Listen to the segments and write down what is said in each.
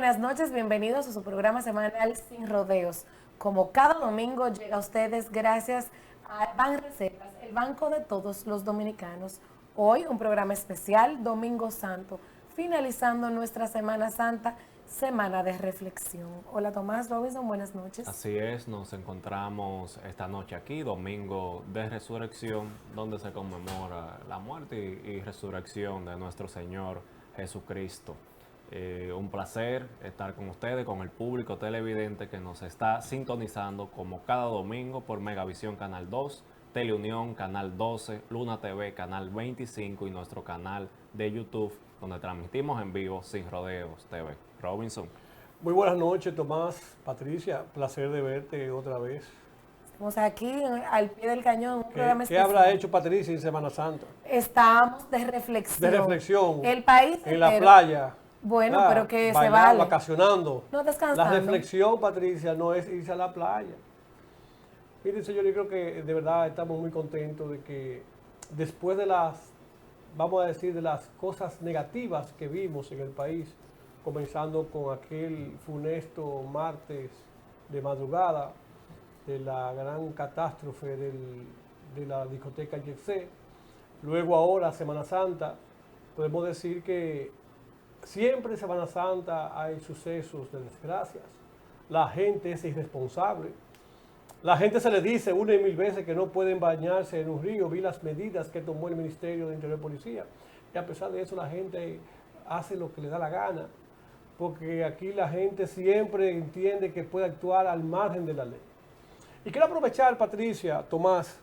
buenas noches, bienvenidos a su programa semanal Sin Rodeos. Como cada domingo llega a ustedes gracias a Banreservas, el banco de todos los dominicanos. Hoy un programa especial, Domingo Santo, finalizando nuestra Semana Santa, semana de reflexión. Hola Tomás Robinson, buenas noches. Así es, nos encontramos esta noche aquí, Domingo de Resurrección, donde se conmemora la muerte y resurrección de nuestro Señor Jesucristo. Un placer estar con ustedes, con el público televidente que nos está sintonizando como cada domingo por Megavisión Canal 2, Teleunión Canal 12, Luna TV Canal 25 y nuestro canal de YouTube, donde transmitimos en vivo Sin Rodeos TV. Robinson. Muy buenas noches, Tomás, Patricia, placer de verte otra vez. Estamos aquí al pie del cañón, un programa ¿Qué especial. habrá hecho Patricia en Semana Santa? Estamos de reflexión. De reflexión. El país en la entero. playa. Bueno, pero que se bailar, vale. vacacionando. No descansando. La reflexión, Patricia, no es irse a la playa. Miren, señor, yo creo que de verdad estamos muy contentos de que después de vamos a decir, de las cosas negativas que vimos en el país, comenzando con aquel funesto martes de madrugada de la gran catástrofe de la discoteca Yexé, luego ahora Semana Santa, podemos decir que siempre en Semana Santa hay sucesos de desgracias, la gente es irresponsable, la gente se le dice una y mil veces que no pueden bañarse en un río, vi las medidas que tomó el Ministerio de Interior y Policía, y a pesar de eso la gente hace lo que le da la gana, porque aquí la gente siempre entiende que puede actuar al margen de la ley. Y quiero aprovechar, Patricia, Tomás,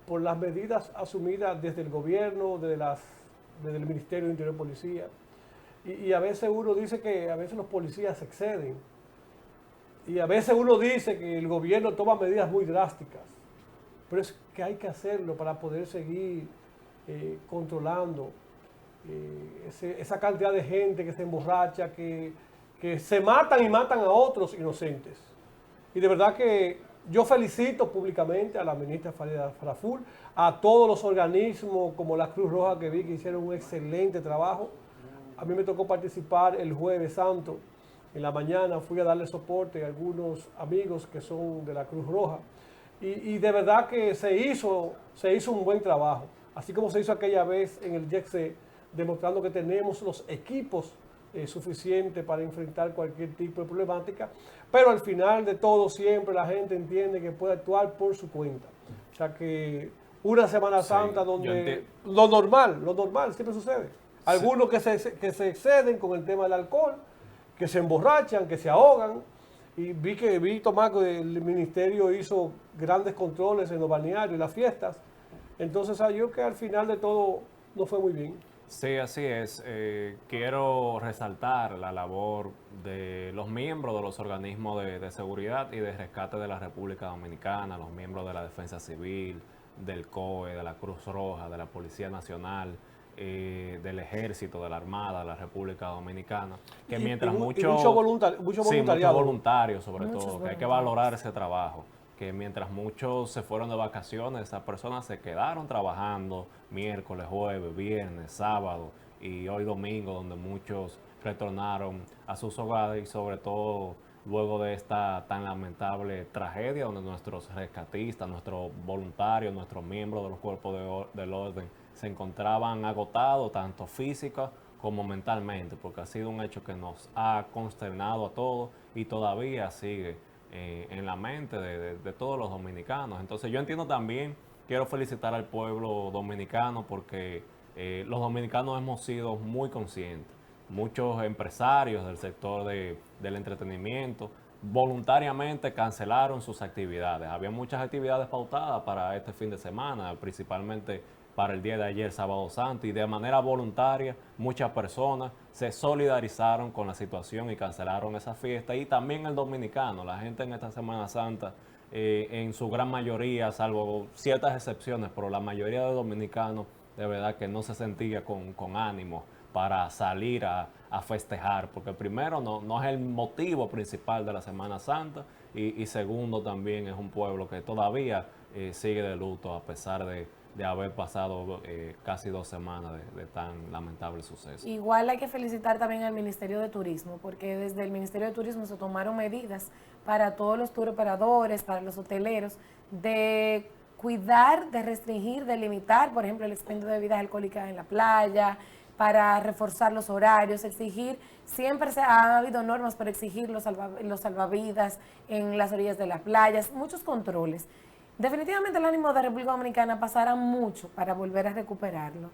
por las medidas asumidas desde el gobierno, desde el Ministerio de Interior y Policía. Y a veces uno dice que a veces los policías se exceden. Y a veces uno dice que el gobierno toma medidas muy drásticas. Pero es que hay que hacerlo para poder seguir controlando esa cantidad de gente que se emborracha, que se matan y matan a otros inocentes. Y de verdad que yo felicito públicamente a la ministra Farida Faraful, a todos los organismos como la Cruz Roja que vi que hicieron un excelente trabajo. A mí me tocó participar el Jueves Santo. En la mañana fui a darle soporte a algunos amigos que son de la Cruz Roja. Y de verdad que se hizo un buen trabajo. Así como se hizo aquella vez en el YEXE, demostrando que tenemos los equipos suficientes para enfrentar cualquier tipo de problemática, pero al final de todo siempre la gente entiende que puede actuar por su cuenta. O sea que una Semana Santa donde lo normal siempre sucede. Algunos que se exceden con el tema del alcohol, que se emborrachan, que se ahogan, y vi Tomás, que el ministerio hizo grandes controles en los balnearios y las fiestas. Entonces yo que al final de todo no fue muy bien. Sí, así es. Quiero resaltar la labor de los miembros de los organismos de seguridad y de rescate de la República Dominicana, los miembros de la Defensa Civil, del COE, de la Cruz Roja, de la Policía Nacional, del Ejército, de la Armada de la República Dominicana, que mientras mucho voluntariado. voluntarios sobre todo, que hay que valorar ese trabajo, que mientras muchos se fueron de vacaciones, esas personas se quedaron trabajando miércoles, jueves, viernes, sábado y hoy domingo, donde muchos retornaron a sus hogares y sobre todo luego de esta tan lamentable tragedia donde nuestros rescatistas, nuestros voluntarios, nuestros miembros de los cuerpos del orden se encontraban agotados tanto física como mentalmente, porque ha sido un hecho que nos ha consternado a todos y todavía sigue en la mente de todos los dominicanos. Entonces yo entiendo también, quiero felicitar al pueblo dominicano porque los dominicanos hemos sido muy conscientes. Muchos empresarios del sector del entretenimiento voluntariamente cancelaron sus actividades. Había muchas actividades pautadas para este fin de semana, principalmente para el día de ayer, Sábado Santo, y de manera voluntaria muchas personas se solidarizaron con la situación y cancelaron esa fiesta. Y también el dominicano, la gente en esta Semana Santa, en su gran mayoría, salvo ciertas excepciones, pero la mayoría de dominicanos de verdad que no se sentía con ánimo para salir a festejar, porque primero no es el motivo principal de la Semana Santa y segundo también es un pueblo que todavía sigue de luto a pesar de haber pasado casi 2 semanas de tan lamentable suceso. Igual hay que felicitar también al Ministerio de Turismo, porque desde el Ministerio de Turismo se tomaron medidas para todos los tour operadores, para los hoteleros, de cuidar, de restringir, de limitar, por ejemplo, el expendio de bebidas alcohólicas en la playa, para reforzar los horarios, exigir, siempre ha habido normas para exigir los salvavidas en las orillas de las playas, muchos controles. Definitivamente el ánimo de República Dominicana pasará mucho para volver a recuperarlo.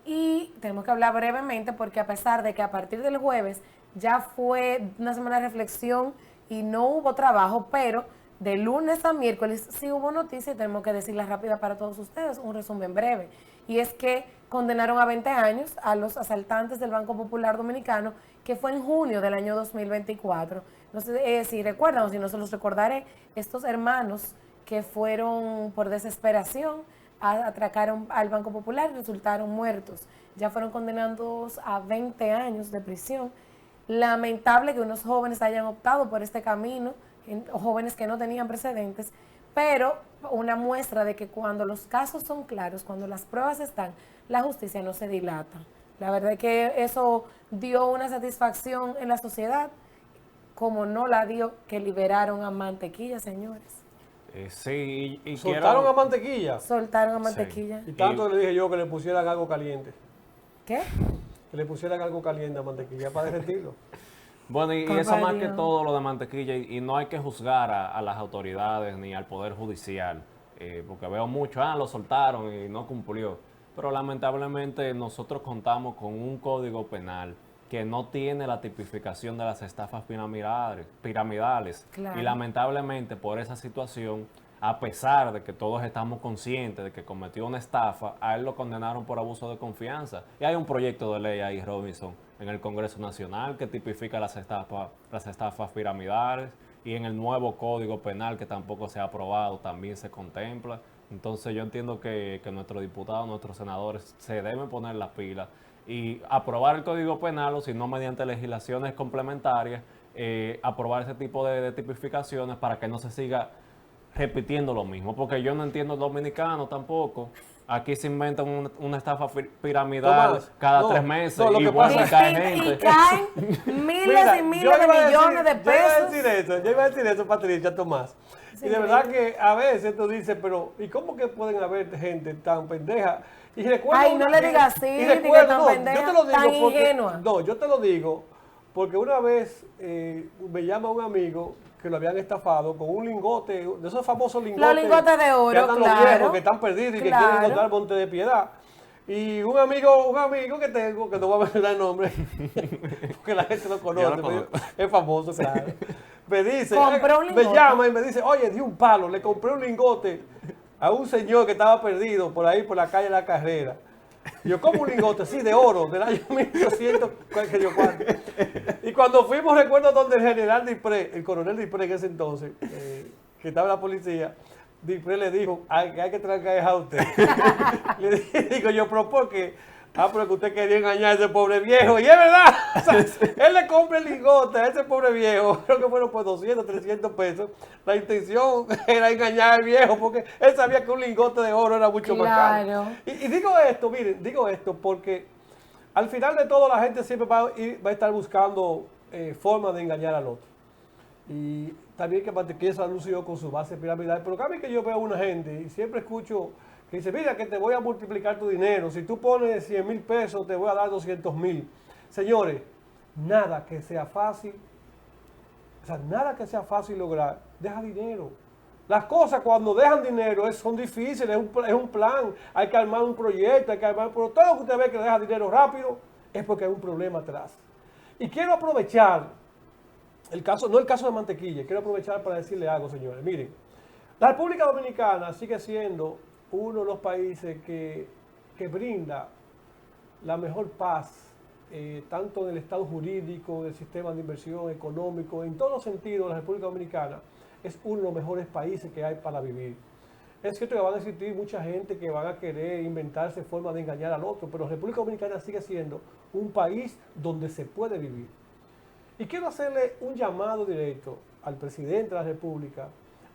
Y tenemos que hablar brevemente porque a pesar de que a partir del jueves ya fue una semana de reflexión y no hubo trabajo, pero de lunes a miércoles sí hubo noticias y tenemos que decirla rápida para todos ustedes, un resumen breve. Y es que condenaron a 20 años a los asaltantes del Banco Popular Dominicano, que fue en junio del año 2024. No sé si recuerdan o si no se los recordaré, estos hermanos que fueron por desesperación, atracaron al Banco Popular y resultaron muertos. Ya fueron condenados a 20 años de prisión. Lamentable que unos jóvenes hayan optado por este camino, jóvenes que no tenían precedentes, pero una muestra de que cuando los casos son claros, cuando las pruebas están, la justicia no se dilata. La verdad es que eso dio una satisfacción en la sociedad, como no la dio que liberaron a Mantequilla, señores. Sí, y ¿Soltaron a Mantequilla? Soltaron a Mantequilla. Sí. Y tanto le dije yo que le pusieran algo caliente. ¿Qué? Que le pusieran algo caliente a Mantequilla para derretirlo. Bueno, y eso más que todo lo de Mantequilla, y no hay que juzgar a las autoridades ni al Poder Judicial, porque veo mucho, lo soltaron y no cumplió. Pero lamentablemente nosotros contamos con un código penal que no tiene la tipificación de las estafas piramidales. Claro. Y lamentablemente por esa situación, a pesar de que todos estamos conscientes de que cometió una estafa, a él lo condenaron por abuso de confianza. Y hay un proyecto de ley ahí, Robinson, en el Congreso Nacional que tipifica las estafas piramidales, y en el nuevo Código Penal que tampoco se ha aprobado también se contempla. Entonces yo entiendo que nuestros diputados, nuestros senadores se deben poner las pilas y aprobar el Código Penal, o si no mediante legislaciones complementarias, aprobar ese tipo de tipificaciones para que no se siga repitiendo lo mismo, porque yo no entiendo el dominicano tampoco. Aquí se inventa una estafa piramidal Tomás, cada 3 meses lo y que vuelve pasa- a caer gente. Y caen miles y miles de millones de pesos. Yo iba a decir eso, Patricia, Tomás. Sí, Y de verdad que a veces tú dices, pero ¿y cómo que pueden haber gente tan pendeja? Y recuerdo, Ay, no le digas así, y diga recuerdo, tan no, pendeja, yo te lo digo tan porque, ingenua. no, yo te lo digo porque una vez me llama un amigo que lo habían estafado con un lingote, de esos famosos lingotes. Los lingotes de oro, que andan los claro. viejos, que están perdidos y que Claro. quieren encontrar Monte de Piedad. Y un amigo que tengo, que no voy a mencionar el nombre, porque la gente lo conoce, Yo lo conozco. es famoso, claro. Me dice, Compró un me lingote. llama y me dice, oye, di un palo, le compré un lingote a un señor que estaba perdido por ahí, por la calle de La Carrera. Y yo, como un lingote, sí, de oro, del año 1800, que yo cuánto. Y cuando fuimos, recuerdo donde el general Dipré, el coronel Dipré en ese entonces, que estaba en la policía, Dipré le dijo, hay que trancar a usted. Le digo yo, pero ¿por qué? Pero que usted quería engañar a ese pobre viejo. Y es verdad. O sea, él le compra el lingote a ese pobre viejo. Creo que fueron por 200, 300 pesos. La intención era engañar al viejo porque él sabía que un lingote de oro era mucho más caro. Claro. Y digo esto, miren, digo esto porque al final de todo la gente siempre va a estar buscando formas de engañar al otro. Y también que Mantequilla se anunció con su base piramidal. Pero cada vez que yo veo a una gente y siempre escucho que dice, mira que te voy a multiplicar tu dinero. Si tú pones 100,000 pesos, te voy a dar 200,000. Señores, nada que sea fácil, nada que sea fácil lograr, deja dinero. Las cosas cuando dejan dinero son difíciles, es un plan, hay que armar un proyecto, pero todo lo que usted ve que deja dinero rápido es porque hay un problema atrás. Y quiero aprovechar no el caso de Mantequilla, quiero aprovechar para decirle algo, señores. Miren, la República Dominicana sigue siendo uno de los países que brinda la mejor paz, tanto en el estado jurídico, del sistema de inversión económico, en todos los sentidos. La República Dominicana es uno de los mejores países que hay para vivir. Es cierto que van a existir mucha gente que van a querer inventarse formas de engañar al otro, pero la República Dominicana sigue siendo un país donde se puede vivir. Y quiero hacerle un llamado directo al presidente de la República,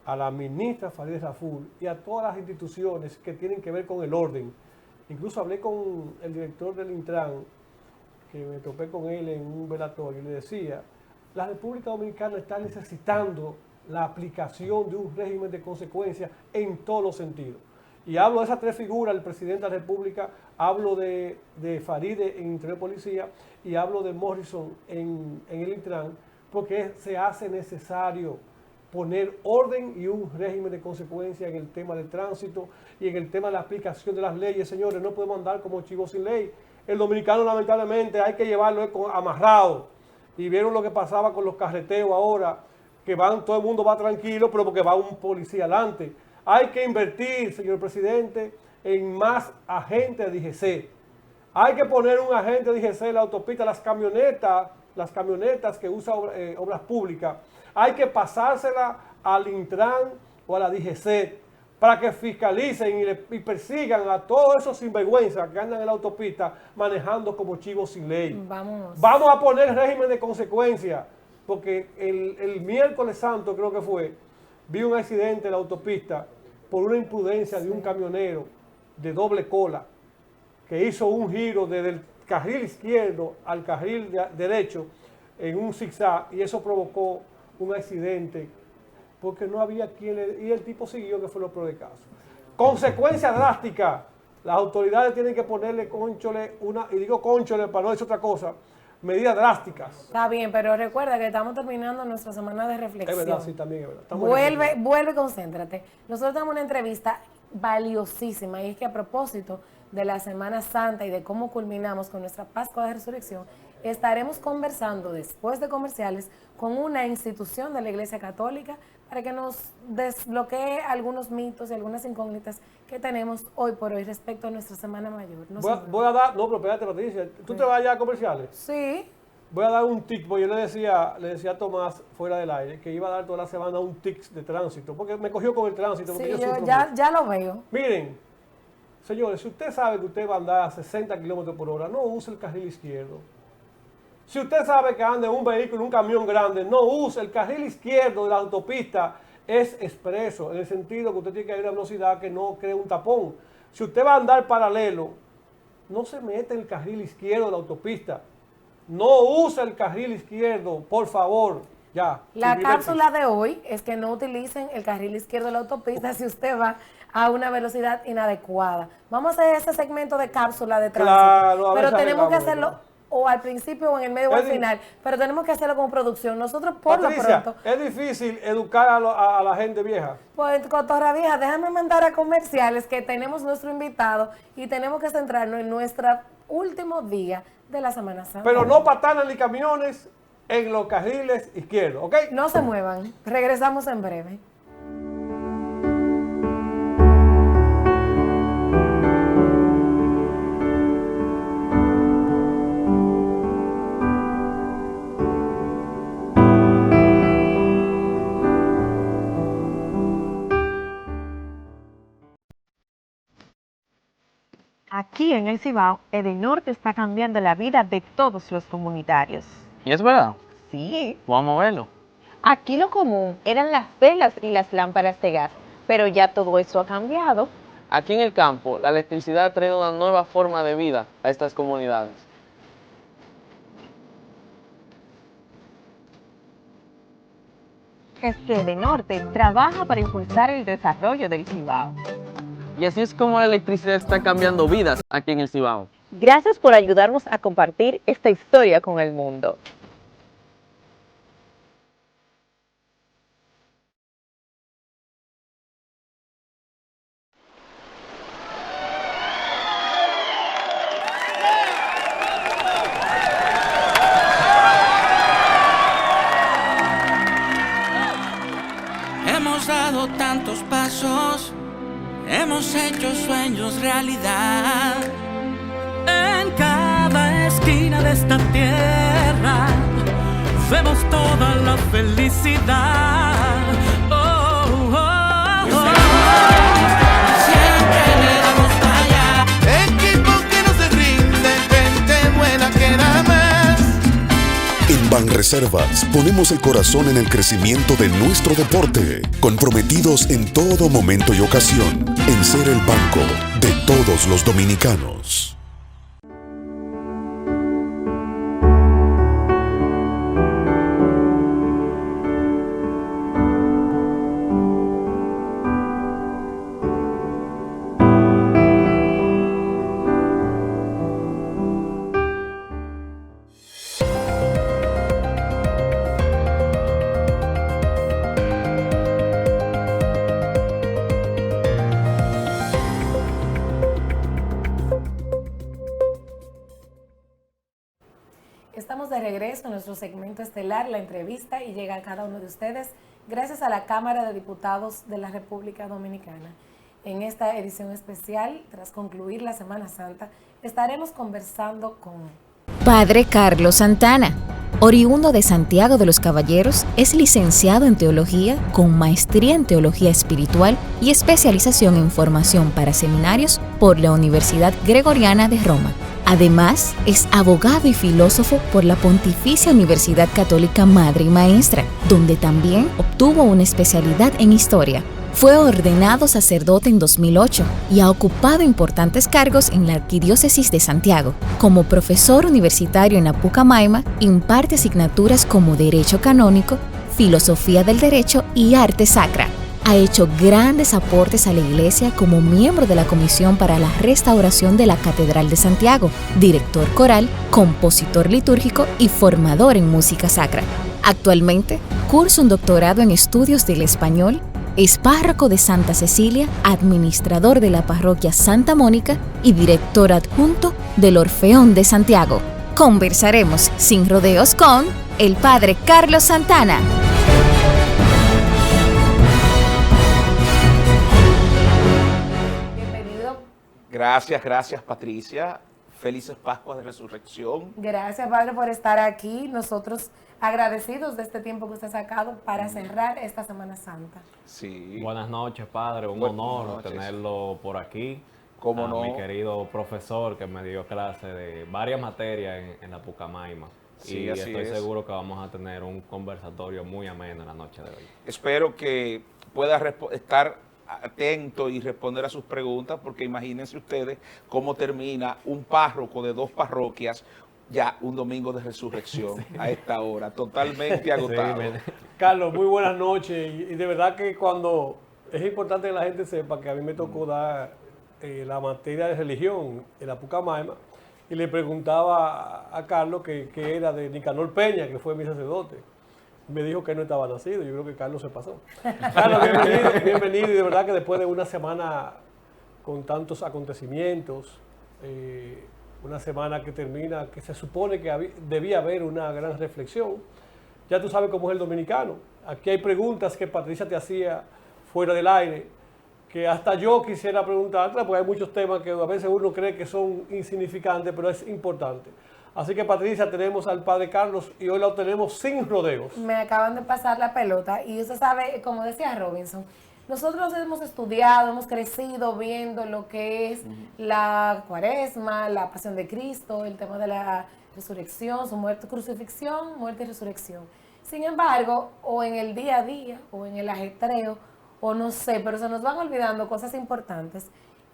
a la ministra Farideh Raful y a todas las instituciones que tienen que ver con el orden. Incluso hablé con el director del Intran, que me topé con él en un velatorio, y le decía, la República Dominicana está necesitando la aplicación de un régimen de consecuencias en todos los sentidos. Y hablo de esas tres figuras, el presidente de la República, hablo de Farideh en Interior y Policía y hablo de Morrison en el Intran, porque se hace necesario poner orden y un régimen de consecuencias en el tema del tránsito y en el tema de la aplicación de las leyes. Señores, no podemos andar como chivos sin ley. El dominicano, lamentablemente, hay que llevarlo amarrado. Y vieron lo que pasaba con los carreteos ahora, que todo el mundo va tranquilo, pero porque va un policía adelante. Hay que invertir, señor presidente, en más agentes de DGC. Hay que poner un agente de DGC en la autopista, las camionetas que usan obras públicas. Hay que pasársela al Intran o a la DGC para que fiscalicen y persigan a todos esos sinvergüenzas que andan en la autopista manejando como chivos sin ley. Vamos a poner régimen de consecuencia, porque el miércoles santo, creo que fue, vi un accidente en la autopista por una imprudencia de un camionero de doble cola que hizo un giro desde el carril izquierdo al carril derecho en un zigzag, y eso provocó un accidente porque no había y el tipo siguió, que fue lo peor de caso. Consecuencia drástica. Las autoridades tienen que ponerle cónchole y digo cónchole para no decir otra cosa, medidas drásticas. Está bien, pero recuerda que estamos terminando nuestra semana de reflexión. Es verdad, sí, también es verdad. Vuelve, concéntrate. Nosotros tenemos una entrevista valiosísima, y es que a propósito de la Semana Santa y de cómo culminamos con nuestra Pascua de Resurrección, estaremos conversando después de comerciales con una institución de la Iglesia Católica para que nos desbloquee algunos mitos y algunas incógnitas que tenemos hoy por hoy respecto a nuestra Semana Mayor. No, pero espérate, Patricia, ¿tú te vas ya a comerciales? Sí. Voy a dar un tic, porque yo le decía a Tomás fuera del aire que iba a dar toda la semana un tic de tránsito, porque me cogió con el tránsito. Sí, yo ya lo veo. Miren, señores, si usted sabe que usted va a andar a 60 kilómetros por hora, no use el carril izquierdo. Si usted sabe que anda en un vehículo, un camión grande, no use el carril izquierdo de la autopista. Es expreso, en el sentido que usted tiene que ir a una velocidad que no cree un tapón. Si usted va a andar paralelo, no se mete en el carril izquierdo de la autopista. No use el carril izquierdo, por favor. Ya. La cápsula de hoy es que no utilicen el carril izquierdo de la autopista si usted va a una velocidad inadecuada. Vamos a hacer ese segmento de cápsula de tránsito, claro, pero tenemos que hacerlo o al principio o en el medio o al final, pero tenemos que hacerlo como producción. Nosotros Patricia, lo pronto... es difícil educar a la gente vieja. Pues, cotorra vieja, déjame mandar a comerciales que tenemos nuestro invitado y tenemos que centrarnos en nuestro último día de la Semana Santa. Pero no patanas ni camiones en los carriles izquierdos, ¿ok? No se muevan, regresamos en breve. Aquí en el Cibao, Edenorte está cambiando la vida de todos los comunitarios. ¿Y es verdad? Sí. Vamos a verlo. Aquí lo común eran las velas y las lámparas de gas, pero ya todo eso ha cambiado. Aquí en el campo, la electricidad ha traído una nueva forma de vida a estas comunidades. Es que Edenorte trabaja para impulsar el desarrollo del Cibao. Y así es como la electricidad está cambiando vidas aquí en el Cibao. Gracias por ayudarnos a compartir esta historia con el mundo. Hemos dado tantos pasos, hemos hecho sueños realidad. En cada esquina de esta tierra vemos toda la felicidad. Oh, oh, oh. Siempre le damos para allá. Equipo que no se rinde, gente buena que da más. En Banreservas ponemos el corazón en el crecimiento de nuestro deporte, comprometidos en todo momento y ocasión en ser el banco de todos los dominicanos. Estamos de regreso en nuestro segmento estelar, la entrevista, y llega a cada uno de ustedes gracias a la Cámara de Diputados de la República Dominicana. En esta edición especial, tras concluir la Semana Santa, estaremos conversando con Padre Carlos Santana. Oriundo de Santiago de los Caballeros, es licenciado en Teología con maestría en Teología Espiritual y especialización en formación para seminarios por la Universidad Gregoriana de Roma. Además, es abogado y filósofo por la Pontificia Universidad Católica Madre y Maestra, donde también obtuvo una especialidad en Historia. Fue ordenado sacerdote en 2008 y ha ocupado importantes cargos en la Arquidiócesis de Santiago. Como profesor universitario en la Pucamaima, imparte asignaturas como Derecho Canónico, Filosofía del Derecho y Arte Sacra. Ha hecho grandes aportes a la Iglesia como miembro de la Comisión para la Restauración de la Catedral de Santiago, director coral, compositor litúrgico y formador en música sacra. Actualmente, cursa un doctorado en estudios del español, es párroco de Santa Cecilia, administrador de la parroquia Santa Mónica y director adjunto del Orfeón de Santiago. Conversaremos sin rodeos con el Padre Carlos Santana. Gracias Patricia. Felices Pascuas de Resurrección. Gracias, Padre, por estar aquí. Nosotros agradecidos de este tiempo que usted ha sacado para cerrar esta Semana Santa. Sí. Buenas noches, Padre. Un honor tenerlo por aquí. ¿Cómo no? Mi querido profesor que me dio clase de varias materias en la Pucamaima. Sí, y así estoy es. seguro que vamos a tener un conversatorio muy ameno en la noche de hoy. Espero que pueda estar atento y responder a sus preguntas, porque imagínense ustedes cómo termina un párroco de 2 parroquias ya un domingo de resurrección a esta hora, totalmente agotado. Carlos, muy buenas noches, y de verdad que cuando es importante que la gente sepa que a mí me tocó dar la materia de religión en la Pucamaima, y le preguntaba a Carlos que era de Nicanor Peña, que fue mi sacerdote. Me dijo que no estaba nacido. Yo creo que Carlos se pasó. Carlos, bienvenido. Y de verdad que después de una semana con tantos acontecimientos, una semana que termina, que se supone que debía haber una gran reflexión. Ya tú sabes cómo es el dominicano. Aquí hay preguntas que Patricia te hacía fuera del aire, que hasta yo quisiera preguntarte, porque hay muchos temas que a veces uno cree que son insignificantes, pero es importante. Así que, Patricia, tenemos al Padre Carlos y hoy lo tenemos sin rodeos. Me acaban de pasar la pelota y usted sabe, como decía Robinson, nosotros hemos estudiado, hemos crecido viendo lo que es la Cuaresma, la Pasión de Cristo, el tema de la resurrección, su muerte, crucifixión, muerte y resurrección. Sin embargo, o en el día a día, o en el ajetreo, o no sé, pero se nos van olvidando cosas importantes.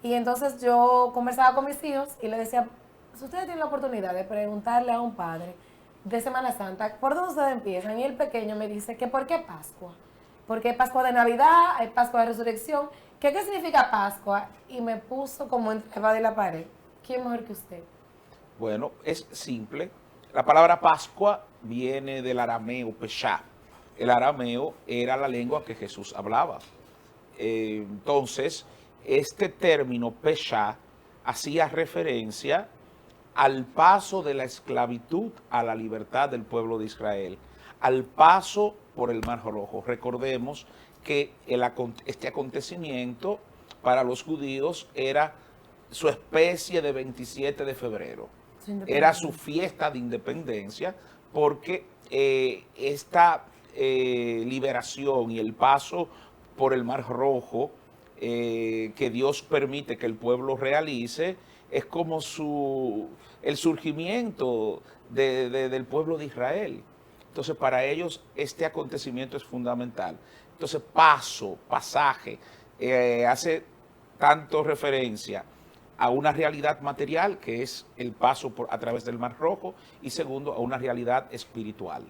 Y entonces yo conversaba con mis hijos y les decía, si ustedes tienen la oportunidad de preguntarle a un padre de Semana Santa, ¿por dónde ustedes empiezan? Y el pequeño me dice que ¿por qué Pascua? Porque hay Pascua de Navidad, hay Pascua de Resurrección. ¿Qué significa Pascua? Y me puso como entre la espada y la pared. ¿Quién mejor que usted? Bueno, es simple. La palabra Pascua viene del arameo, Peshá. El arameo era la lengua que Jesús hablaba. Entonces, este término Peshá hacía referencia al paso de la esclavitud a la libertad del pueblo de Israel, al paso por el Mar Rojo. Recordemos que este acontecimiento para los judíos era su especie de 27 de febrero. Era su fiesta de independencia, porque esta liberación y el paso por el Mar Rojo que Dios permite que el pueblo realice es como el surgimiento del pueblo de Israel. Entonces, para ellos este acontecimiento es fundamental. Entonces, pasaje, hace tanto referencia a una realidad material, que es el paso a través del Mar Rojo, y segundo, a una realidad espiritual.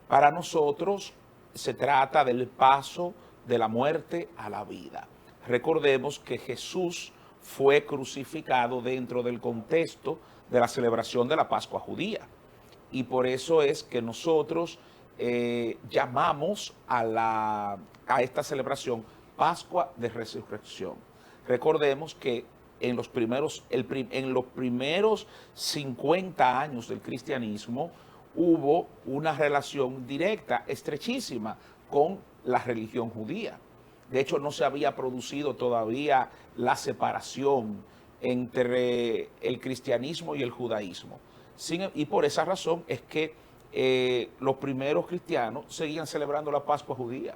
Para nosotros se trata del paso de la muerte a la vida. Recordemos que Jesús fue crucificado dentro del contexto de la celebración de la Pascua judía. Y por eso es que nosotros llamamos a esta celebración Pascua de Resurrección. Recordemos que en los primeros 50 años del cristianismo hubo una relación directa, estrechísima, con la religión judía. De hecho, no se había producido todavía la separación entre el cristianismo y el judaísmo. Y por esa razón es que los primeros cristianos seguían celebrando la Pascua judía,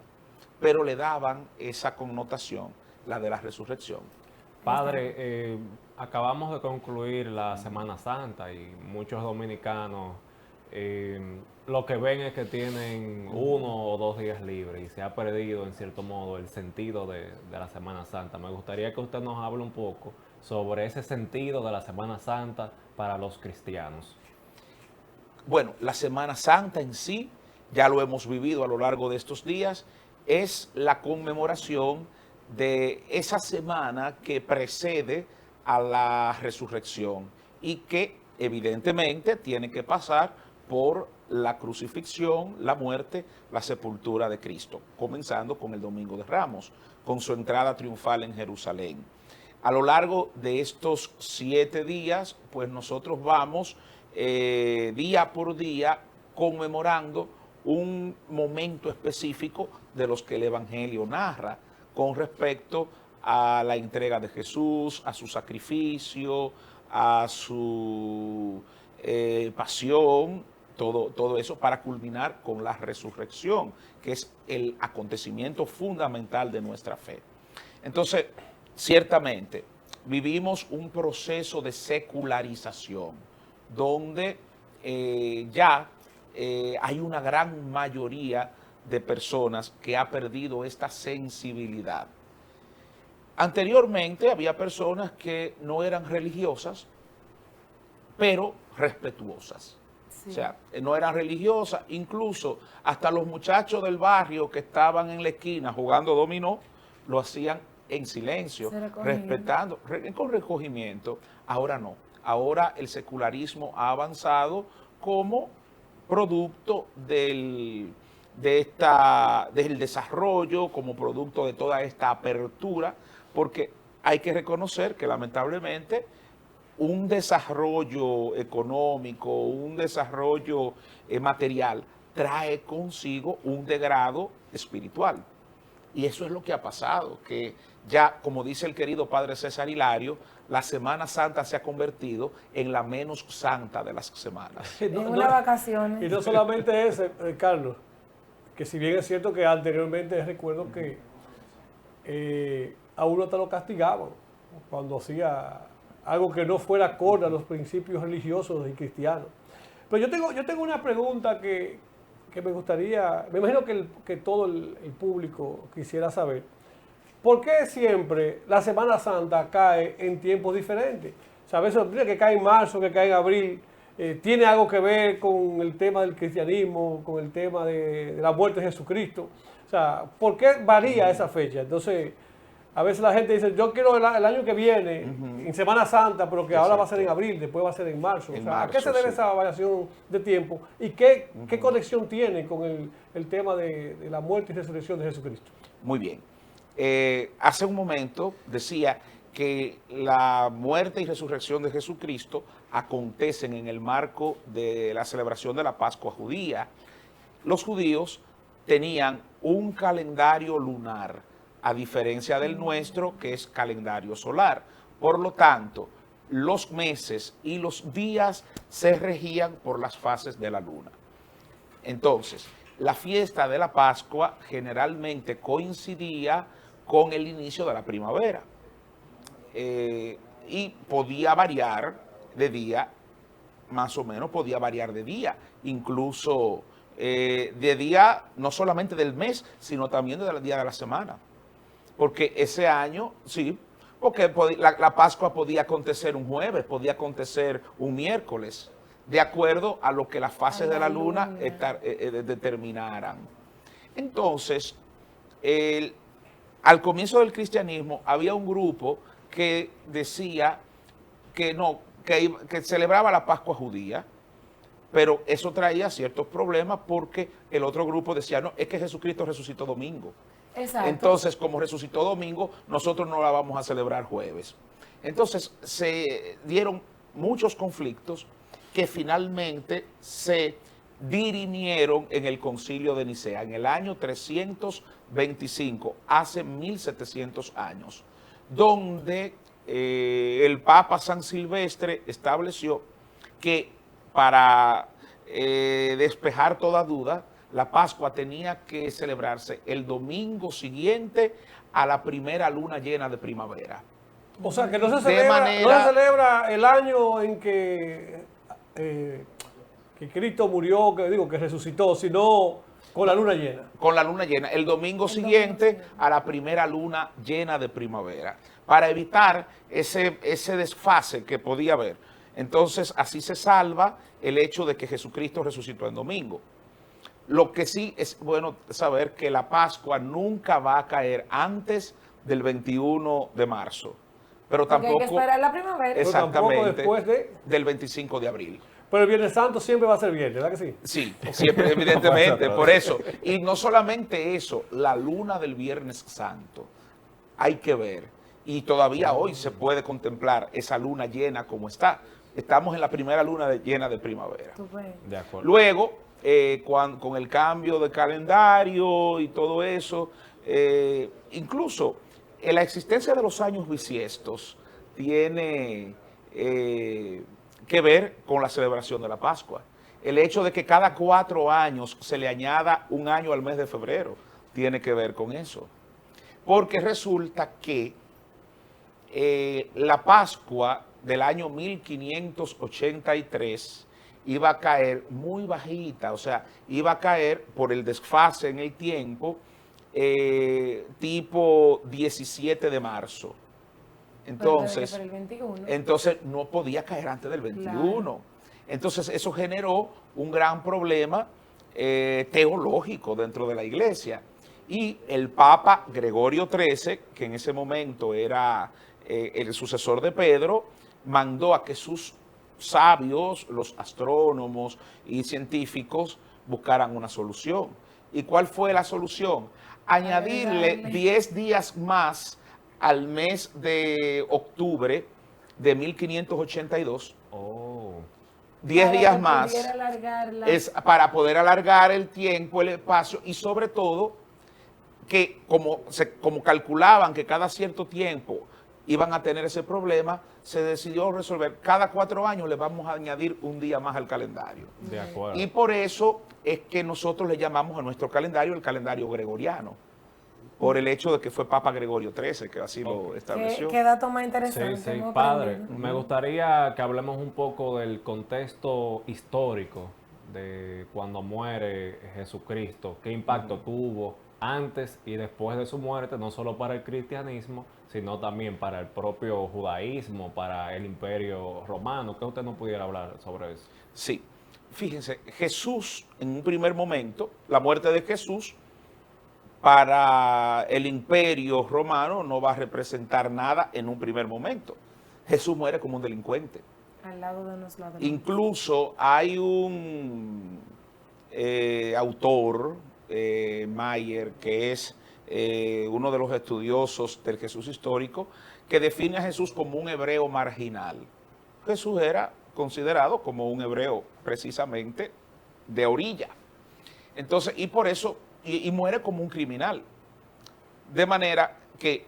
pero le daban esa connotación, la de la resurrección. Padre, acabamos de concluir la Semana Santa y muchos dominicanos lo que ven es que tienen 1 o 2 días libres y se ha perdido en cierto modo el sentido de la Semana Santa. Me gustaría que usted nos hable un poco sobre ese sentido de la Semana Santa para los cristianos. Bueno, la Semana Santa en sí, ya lo hemos vivido a lo largo de estos días, es la conmemoración de esa semana que precede a la resurrección y que evidentemente tiene que pasar por la crucifixión, la muerte, la sepultura de Cristo, comenzando con el Domingo de Ramos, con su entrada triunfal en Jerusalén. A lo largo de estos 7 días, pues nosotros vamos día por día conmemorando un momento específico de los que el Evangelio narra con respecto a la entrega de Jesús, a su sacrificio, a su pasión, todo eso para culminar con la resurrección, que es el acontecimiento fundamental de nuestra fe. Entonces, ciertamente, vivimos un proceso de secularización, donde ya hay una gran mayoría de personas que ha perdido esta sensibilidad. Anteriormente había personas que no eran religiosas, pero respetuosas. Sí. O sea, no eran religiosas, incluso hasta los muchachos del barrio que estaban en la esquina jugando dominó, lo hacían en silencio, respetando, con recogimiento. Ahora no. Ahora el secularismo ha avanzado como producto del desarrollo, como producto de toda esta apertura, porque hay que reconocer que lamentablemente un desarrollo económico, un desarrollo material, trae consigo un degrado espiritual. Y eso es lo que ha pasado, que ya, como dice el querido padre César Hilario, la Semana Santa se ha convertido en la menos santa de las semanas. En unas vacaciones. Y no solamente eso, Carlos, que si bien es cierto que anteriormente recuerdo que a uno te lo castigaban cuando hacía algo que no fuera acorde a los principios religiosos y cristianos. Pero yo tengo una pregunta que me gustaría, me imagino que todo el público quisiera saber. ¿Por qué siempre la Semana Santa cae en tiempos diferentes? O sea, a veces que cae en marzo, que cae en abril, ¿tiene algo que ver con el tema del cristianismo, con el tema de la muerte de Jesucristo? O sea, ¿por qué varía esa fecha? Entonces, a veces la gente dice, yo quiero el año que viene, en Semana Santa, pero que ahora va a ser en abril, después va a ser en marzo. O sea, ¿a qué se debe esa variación de tiempo? ¿Y qué conexión tiene con el tema de la muerte y resurrección de Jesucristo? Muy bien. Hace un momento decía que la muerte y resurrección de Jesucristo acontecen en el marco de la celebración de la Pascua judía. Los judíos tenían un calendario lunar, a diferencia del nuestro, que es calendario solar. Por lo tanto, los meses y los días se regían por las fases de la luna. Entonces, la fiesta de la Pascua generalmente coincidía con el inicio de la primavera y podía variar de día más o menos podía variar de día, incluso de día no solamente del mes, sino también del día de la semana. Porque ese año, sí, porque la Pascua podía acontecer un jueves, podía acontecer un miércoles, de acuerdo a lo que las fases de la luna determinaran. Entonces, al comienzo del cristianismo había un grupo que decía que no, que celebraba la Pascua judía, pero eso traía ciertos problemas porque el otro grupo decía, no, es que Jesucristo resucitó domingo. Exacto. Entonces, como resucitó domingo, nosotros no la vamos a celebrar jueves. Entonces, se dieron muchos conflictos que finalmente se dirimieron en el Concilio de Nicea, en el año 325, hace 1700 años, donde el Papa San Silvestre estableció que para despejar toda duda, la Pascua tenía que celebrarse el domingo siguiente a la primera luna llena de primavera. O sea, que no se celebra el año en que Cristo murió, que resucitó, sino con la luna llena. Con la luna llena, el domingo siguiente a la primera luna llena de primavera, para evitar ese desfase que podía haber. Entonces, así se salva el hecho de que Jesucristo resucitó en domingo. Lo que sí es bueno saber que la Pascua nunca va a caer antes del 21 de marzo. Pero tampoco, hay que esperar la primavera. Exactamente, después del 25 de abril. Pero el Viernes Santo siempre va a ser viernes, ¿verdad que sí? Sí, siempre, evidentemente, por eso. Y no solamente eso, la luna del Viernes Santo, hay que ver. Y todavía hoy se puede contemplar esa luna llena como está. Estamos en la primera luna llena de primavera. De acuerdo. Luego, con el cambio de calendario y todo eso, incluso la existencia de los años bisiestos tiene que ver con la celebración de la Pascua. El hecho de que cada 4 años se le añada un año al mes de febrero tiene que ver con eso. Porque resulta que la Pascua del año 1583 iba a caer muy bajita, o sea, iba a caer por el desfase en el tiempo, tipo 17 de marzo. Entonces, el 21. Entonces no podía caer antes del 21. Claro. Entonces eso generó un gran problema teológico dentro de la iglesia. Y el Papa Gregorio XIII, que en ese momento era el sucesor de Pedro, mandó a que sus sabios, los astrónomos y científicos, buscaran una solución. ¿Y cuál fue la solución? Añadirle 10 días más al mes de octubre de 1582. 10 días más para poder alargar el tiempo, el espacio, y sobre todo que como calculaban que cada cierto tiempo iban a tener ese problema, se decidió resolver. Cada 4 años le vamos a añadir un día más al calendario. De acuerdo. Y por eso es que nosotros le llamamos a nuestro calendario el calendario gregoriano, por el hecho de que fue Papa Gregorio XIII que así lo estableció. ¿Qué dato más interesante? Sí, padre, me gustaría que hablemos un poco del contexto histórico de cuando muere Jesucristo, qué impacto tuvo antes y después de su muerte, no solo para el cristianismo, sino también para el propio judaísmo, para el imperio romano. ¿Qué usted no pudiera hablar sobre eso? Sí, fíjense, Jesús, en un primer momento, la muerte de Jesús, para el imperio romano no va a representar nada en un primer momento. Jesús muere como un delincuente. Al lado de los ladrones. Incluso hay un autor, Mayer, que es uno de los estudiosos del Jesús histórico, que define a Jesús como un hebreo marginal. Jesús era considerado como un hebreo precisamente de orilla. Entonces, y por eso, y muere como un criminal. De manera que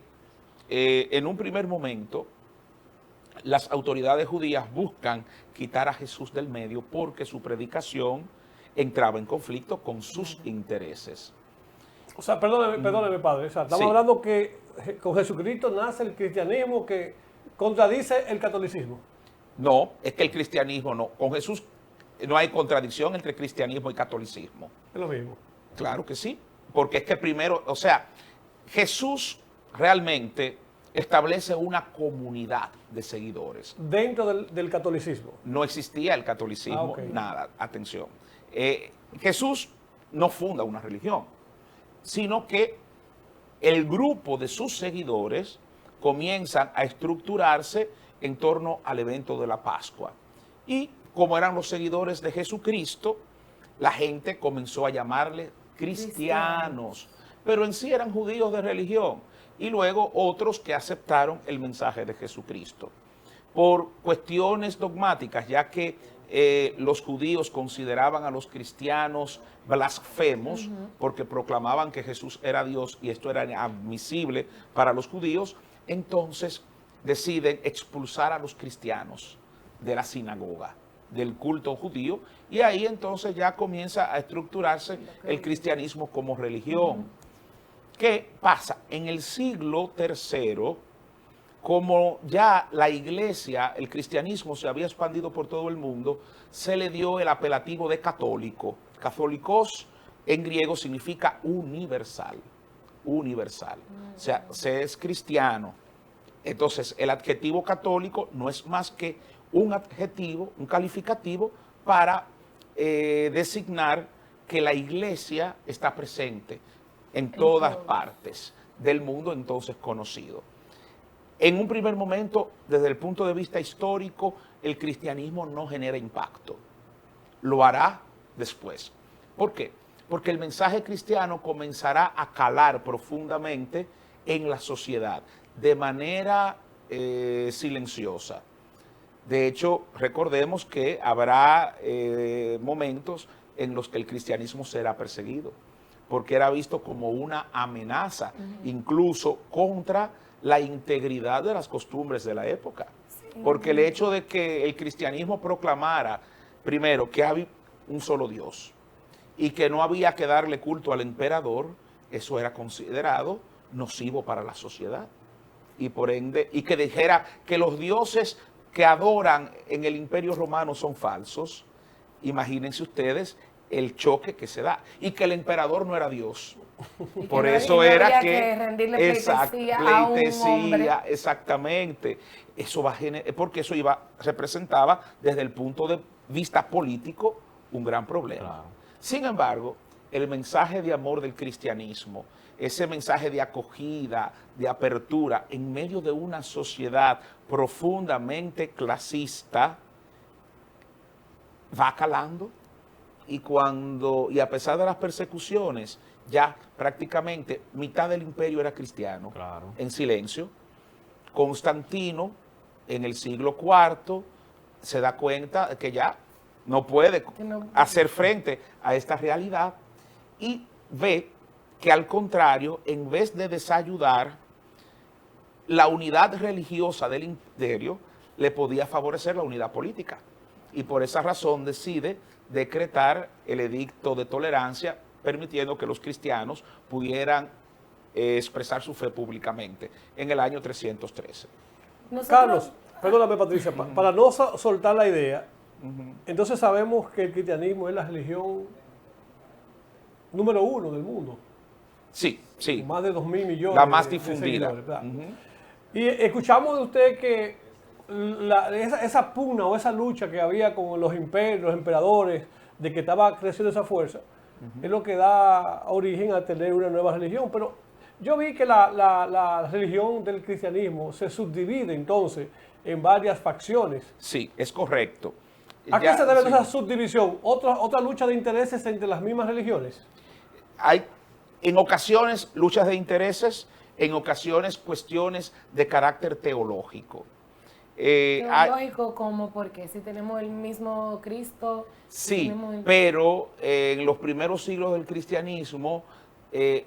en un primer momento las autoridades judías buscan quitar a Jesús del medio porque su predicación entraba en conflicto con sus intereses. O sea, perdóneme, padre. O sea, estamos hablando que con Jesucristo nace el cristianismo que contradice el catolicismo. No, es que el cristianismo no. Con Jesús no hay contradicción entre cristianismo y catolicismo. Es lo mismo. Claro que sí, porque es que primero, o sea, Jesús realmente establece una comunidad de seguidores. Dentro del catolicismo. No existía el catolicismo, ok. nada, atención. Jesús no funda una religión, sino que el grupo de sus seguidores comienzan a estructurarse en torno al evento de la Pascua. Y como eran los seguidores de Jesucristo, la gente comenzó a llamarle cristianos, pero en sí eran judíos de religión, y luego otros que aceptaron el mensaje de Jesucristo. Por cuestiones dogmáticas, ya que los judíos consideraban a los cristianos blasfemos, porque proclamaban que Jesús era Dios y esto era inadmisible para los judíos, entonces deciden expulsar a los cristianos de la sinagoga, del culto judío, y ahí entonces ya comienza a estructurarse el cristianismo como religión. ¿Qué pasa? En el siglo III, como ya la iglesia, el cristianismo se había expandido por todo el mundo, se le dio el apelativo de católico. Católicos en griego significa universal, universal. O sea, se es cristiano. Entonces, el adjetivo católico no es más que un adjetivo, un calificativo para designar que la iglesia está presente en todas partes del mundo entonces conocido. En un primer momento, desde el punto de vista histórico, el cristianismo no genera impacto. Lo hará después. ¿Por qué? Porque el mensaje cristiano comenzará a calar profundamente en la sociedad, de manera silenciosa. De hecho, recordemos que habrá momentos en los que el cristianismo será perseguido, porque era visto como una amenaza, incluso contra la integridad de las costumbres de la época. Porque el hecho de que el cristianismo proclamara, primero, que había un solo Dios y que no había que darle culto al emperador, eso era considerado nocivo para la sociedad. Y por ende, y que dijera que los dioses que adoran en el Imperio Romano son falsos, imagínense ustedes el choque que se da, y que el emperador no era Dios. Por eso era que rendirle pleitesía a un hombre. Exactamente. Eso va a porque eso representaba desde el punto de vista político un gran problema. Claro. Sin embargo, el mensaje de amor del cristianismo, ese mensaje de acogida, de apertura, en medio de una sociedad profundamente clasista, va calando. Y a pesar de las persecuciones, ya prácticamente mitad del imperio era cristiano, Claro. en silencio. Constantino, en el siglo IV, se da cuenta de que ya no puede hacer frente a esta realidad y ve que al contrario, en vez de desayudar, la unidad religiosa del imperio le podía favorecer la unidad política. Y por esa razón decide decretar el edicto de tolerancia, permitiendo que los cristianos pudieran expresar su fe públicamente en el año 313. Carlos, perdóname Patricia, para no soltar la idea, entonces sabemos que el cristianismo es la religión número 1 del mundo. Sí, sí. Con más de 2.000 millones. La más de difundida. seguidores, y escuchamos de usted que esa pugna o esa lucha que había con los imperios, los emperadores, de que estaba creciendo esa fuerza, es lo que da origen a tener una nueva religión. Pero yo vi que la religión del cristianismo se subdivide entonces en varias facciones. Sí, es correcto. ¿A qué se debe esa subdivisión? ¿Otra lucha de intereses entre las mismas religiones? Hay en ocasiones luchas de intereses, en ocasiones cuestiones de carácter teológico. Teológico, ¿cómo? Porque si tenemos el mismo Cristo. Sí, pero en los primeros siglos del cristianismo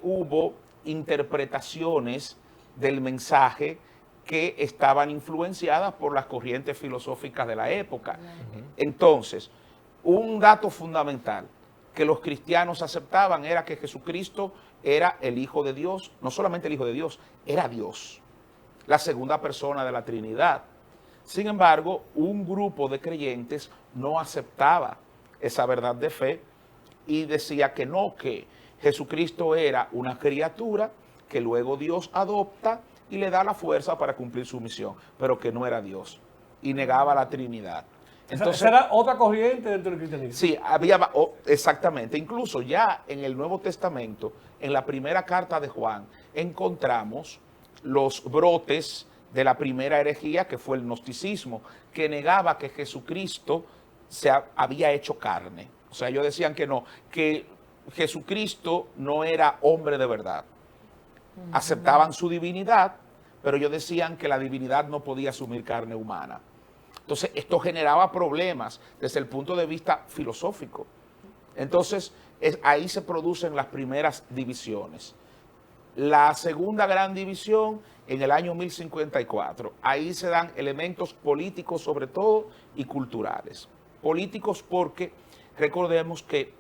hubo interpretaciones del mensaje que estaban influenciadas por las corrientes filosóficas de la época. Entonces, un dato fundamental que los cristianos aceptaban era que Jesucristo era el Hijo de Dios, no solamente el Hijo de Dios, era Dios, la segunda persona de la Trinidad. Sin embargo, un grupo de creyentes no aceptaba esa verdad de fe y decía que no, que Jesucristo era una criatura que luego Dios adopta y le da la fuerza para cumplir su misión, pero que no era Dios, y negaba la Trinidad. Entonces, ¿esa era otra corriente dentro del cristianismo? Sí, había, exactamente. Incluso ya en el Nuevo Testamento, en la primera carta de Juan, encontramos los brotes de la primera herejía, que fue el gnosticismo, que negaba que Jesucristo se había hecho carne. O sea, ellos decían que no, que Jesucristo no era hombre de verdad. Aceptaban su divinidad, pero ellos decían que la divinidad no podía asumir carne humana. Entonces, esto generaba problemas desde el punto de vista filosófico. Entonces, ahí se producen las primeras divisiones. La segunda gran división en el año 1054. Ahí se dan elementos políticos sobre todo y culturales. Políticos porque recordemos que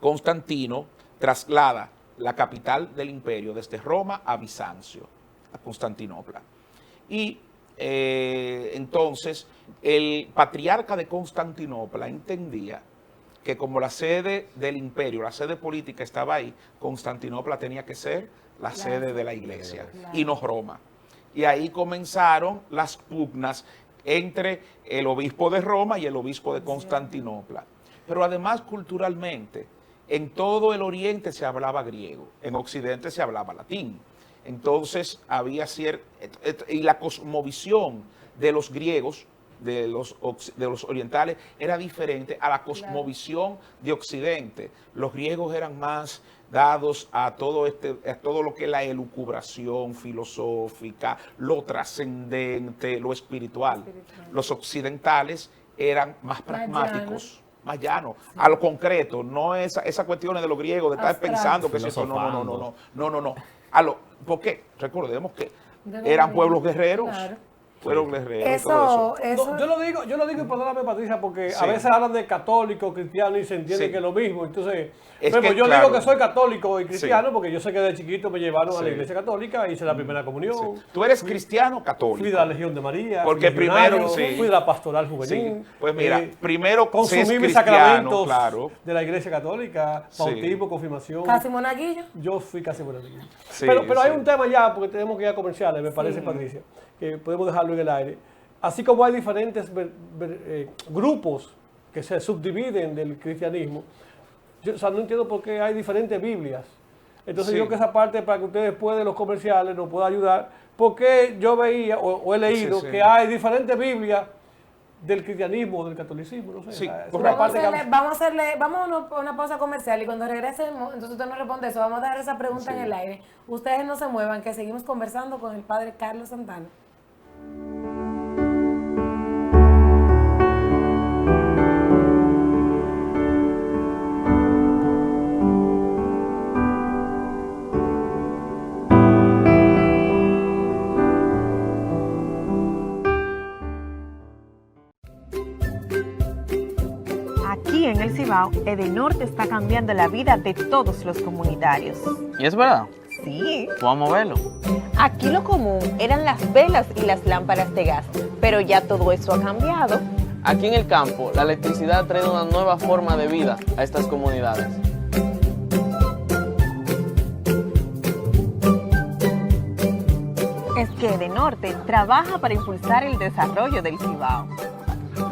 Constantino traslada la capital del imperio desde Roma a Bizancio, a Constantinopla. Y entonces el patriarca de Constantinopla entendía que como la sede del imperio, la sede política estaba ahí, Constantinopla tenía que ser la sede de la iglesia y no Roma. Y ahí comenzaron las pugnas entre el obispo de Roma y el obispo de Constantinopla. Pero además culturalmente, en todo el oriente se hablaba griego, en occidente se hablaba latín. Entonces había y la cosmovisión de los griegos, de los orientales, era diferente a la cosmovisión de occidente. Los griegos eran más dados a todo lo que es la elucubración filosófica, lo trascendente, lo espiritual. Los occidentales eran más pragmáticos, más llanos, a lo concreto, no esas cuestiones de los griegos, de estar pensando que eso, no. ¿Por qué? Recordemos que eran pueblos guerreros. Claro. Fueron guerreros. Todo eso. No, yo lo digo y perdóname, Patricia, porque a veces hablan de católico, cristiano y se entiende que es lo mismo. Entonces, yo digo que soy católico y cristiano porque yo sé que de chiquito me llevaron a la iglesia católica, hice la primera comunión. Tú eres cristiano católico. Fui de la Legión de María. Porque primero fui de la pastoral juvenil. Pues mira, primero consumí mis sacramentos de la iglesia católica, bautismo, confirmación. ¿Casi monaguillo? Yo fui casi monaguillo. Pero hay un tema ya, porque tenemos que ir a comerciales, me parece, Patricia, que podemos dejarlo en el aire. Así como hay diferentes grupos que se subdividen del cristianismo, yo no entiendo por qué hay diferentes Biblias. Entonces yo creo que esa parte, para que ustedes después de los comerciales nos pueda ayudar, porque yo veía o he leído que hay diferentes Biblias del cristianismo o del catolicismo, no sé. Vamos a una pausa comercial y cuando regresemos, entonces usted nos responde eso, vamos a dar esa pregunta en el aire. Ustedes no se muevan, que seguimos conversando con el padre Carlos Santana. Aquí en el Cibao, Edenorte está cambiando la vida de todos los comunitarios. ¿Y es verdad? Sí. Vamos a verlo. Aquí lo común eran las velas y las lámparas de gas, pero ya todo eso ha cambiado. Aquí en el campo, la electricidad ha traído una nueva forma de vida a estas comunidades. Es que Edenorte trabaja para impulsar el desarrollo del Cibao.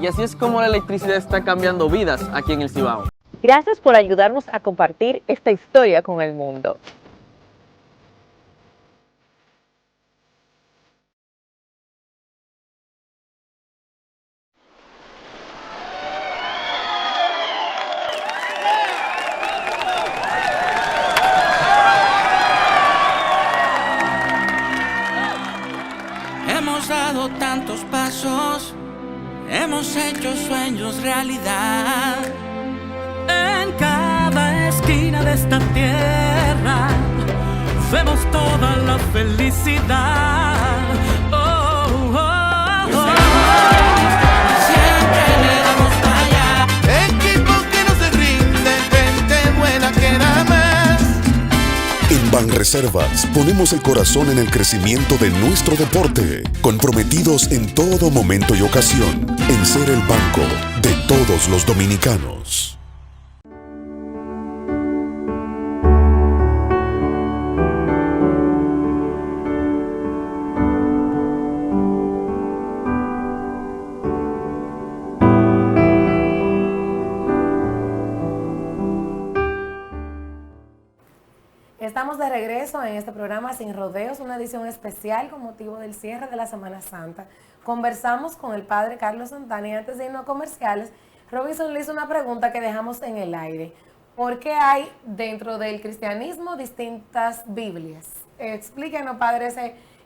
Y así es como la electricidad está cambiando vidas aquí en el Cibao. Gracias por ayudarnos a compartir esta historia con el mundo. Hemos dado tantos pasos, hemos hecho sueños realidad. En cada esquina de esta tierra vemos toda la felicidad. Oh, oh, oh. Siempre le damos para allá. Equipo que no se rinde, gente buena que da más. En Banreservas, ponemos el corazón en el crecimiento de nuestro deporte, comprometidos en todo momento y ocasión en ser el banco de todos los dominicanos. Estamos de regreso en este programa Sin Rodeos, una edición especial con motivo del cierre de la Semana Santa. Conversamos con el padre Carlos Santana y antes de irnos a comerciales, Robinson le hizo una pregunta que dejamos en el aire. ¿Por qué hay dentro del cristianismo distintas Biblias? Explíquenos, padre,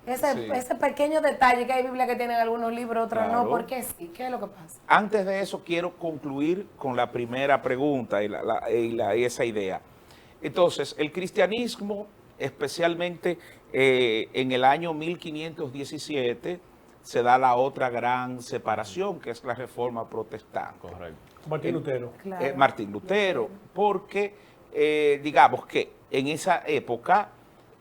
ese pequeño detalle, que hay Biblia que tienen algunos libros, otros no. ¿Por qué sí? ¿Qué es lo que pasa? Antes de eso quiero concluir con la primera pregunta y esa idea. Entonces, el cristianismo, especialmente en el año 1517, se da la otra gran separación, que es la Reforma Protestante. Correcto. Martín Lutero. Claro. Martín Lutero, porque digamos que en esa época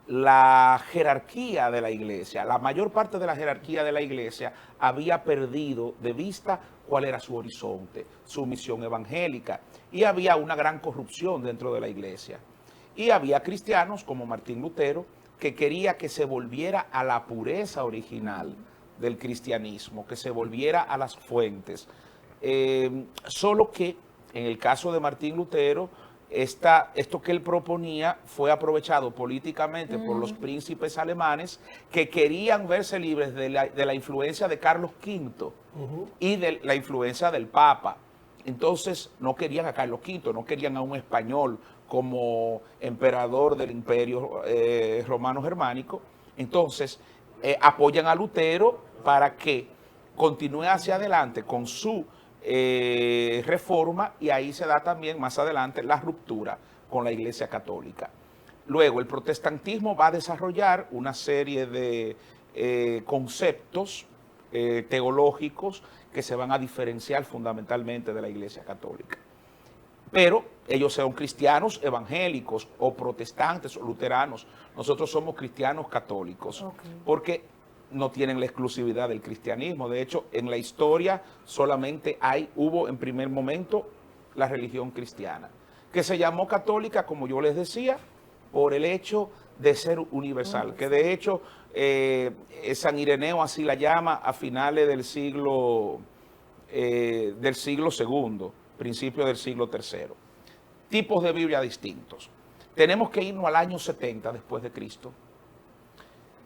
la jerarquía de la iglesia, la mayor parte de la jerarquía de la iglesia había perdido de vista cuál era su horizonte, su misión evangélica, y había una gran corrupción dentro de la iglesia. Y había cristianos como Martín Lutero que quería que se volviera a la pureza original del cristianismo, que se volviera a las fuentes. Solo que en el caso de Martín Lutero, esto que él proponía fue aprovechado políticamente por los príncipes alemanes que querían verse libres de la influencia de Carlos V y de la influencia del Papa. Entonces no querían a Carlos V, no querían a un español como emperador del Imperio Romano Germánico. Entonces apoyan a Lutero para que continúe hacia adelante con su reforma, y ahí se da también más adelante la ruptura con la Iglesia Católica. Luego el protestantismo va a desarrollar una serie de conceptos teológicos que se van a diferenciar fundamentalmente de la Iglesia Católica. Pero ellos son cristianos evangélicos o protestantes o luteranos. Nosotros somos cristianos católicos, porque no tienen la exclusividad del cristianismo. De hecho, en la historia solamente hubo en primer momento la religión cristiana, que se llamó católica, como yo les decía, por el hecho de ser universal, que de hecho San Ireneo así la llama a finales del siglo II, principio del siglo III. Tipos de Biblia distintos. Tenemos que irnos al año 70 después de Cristo.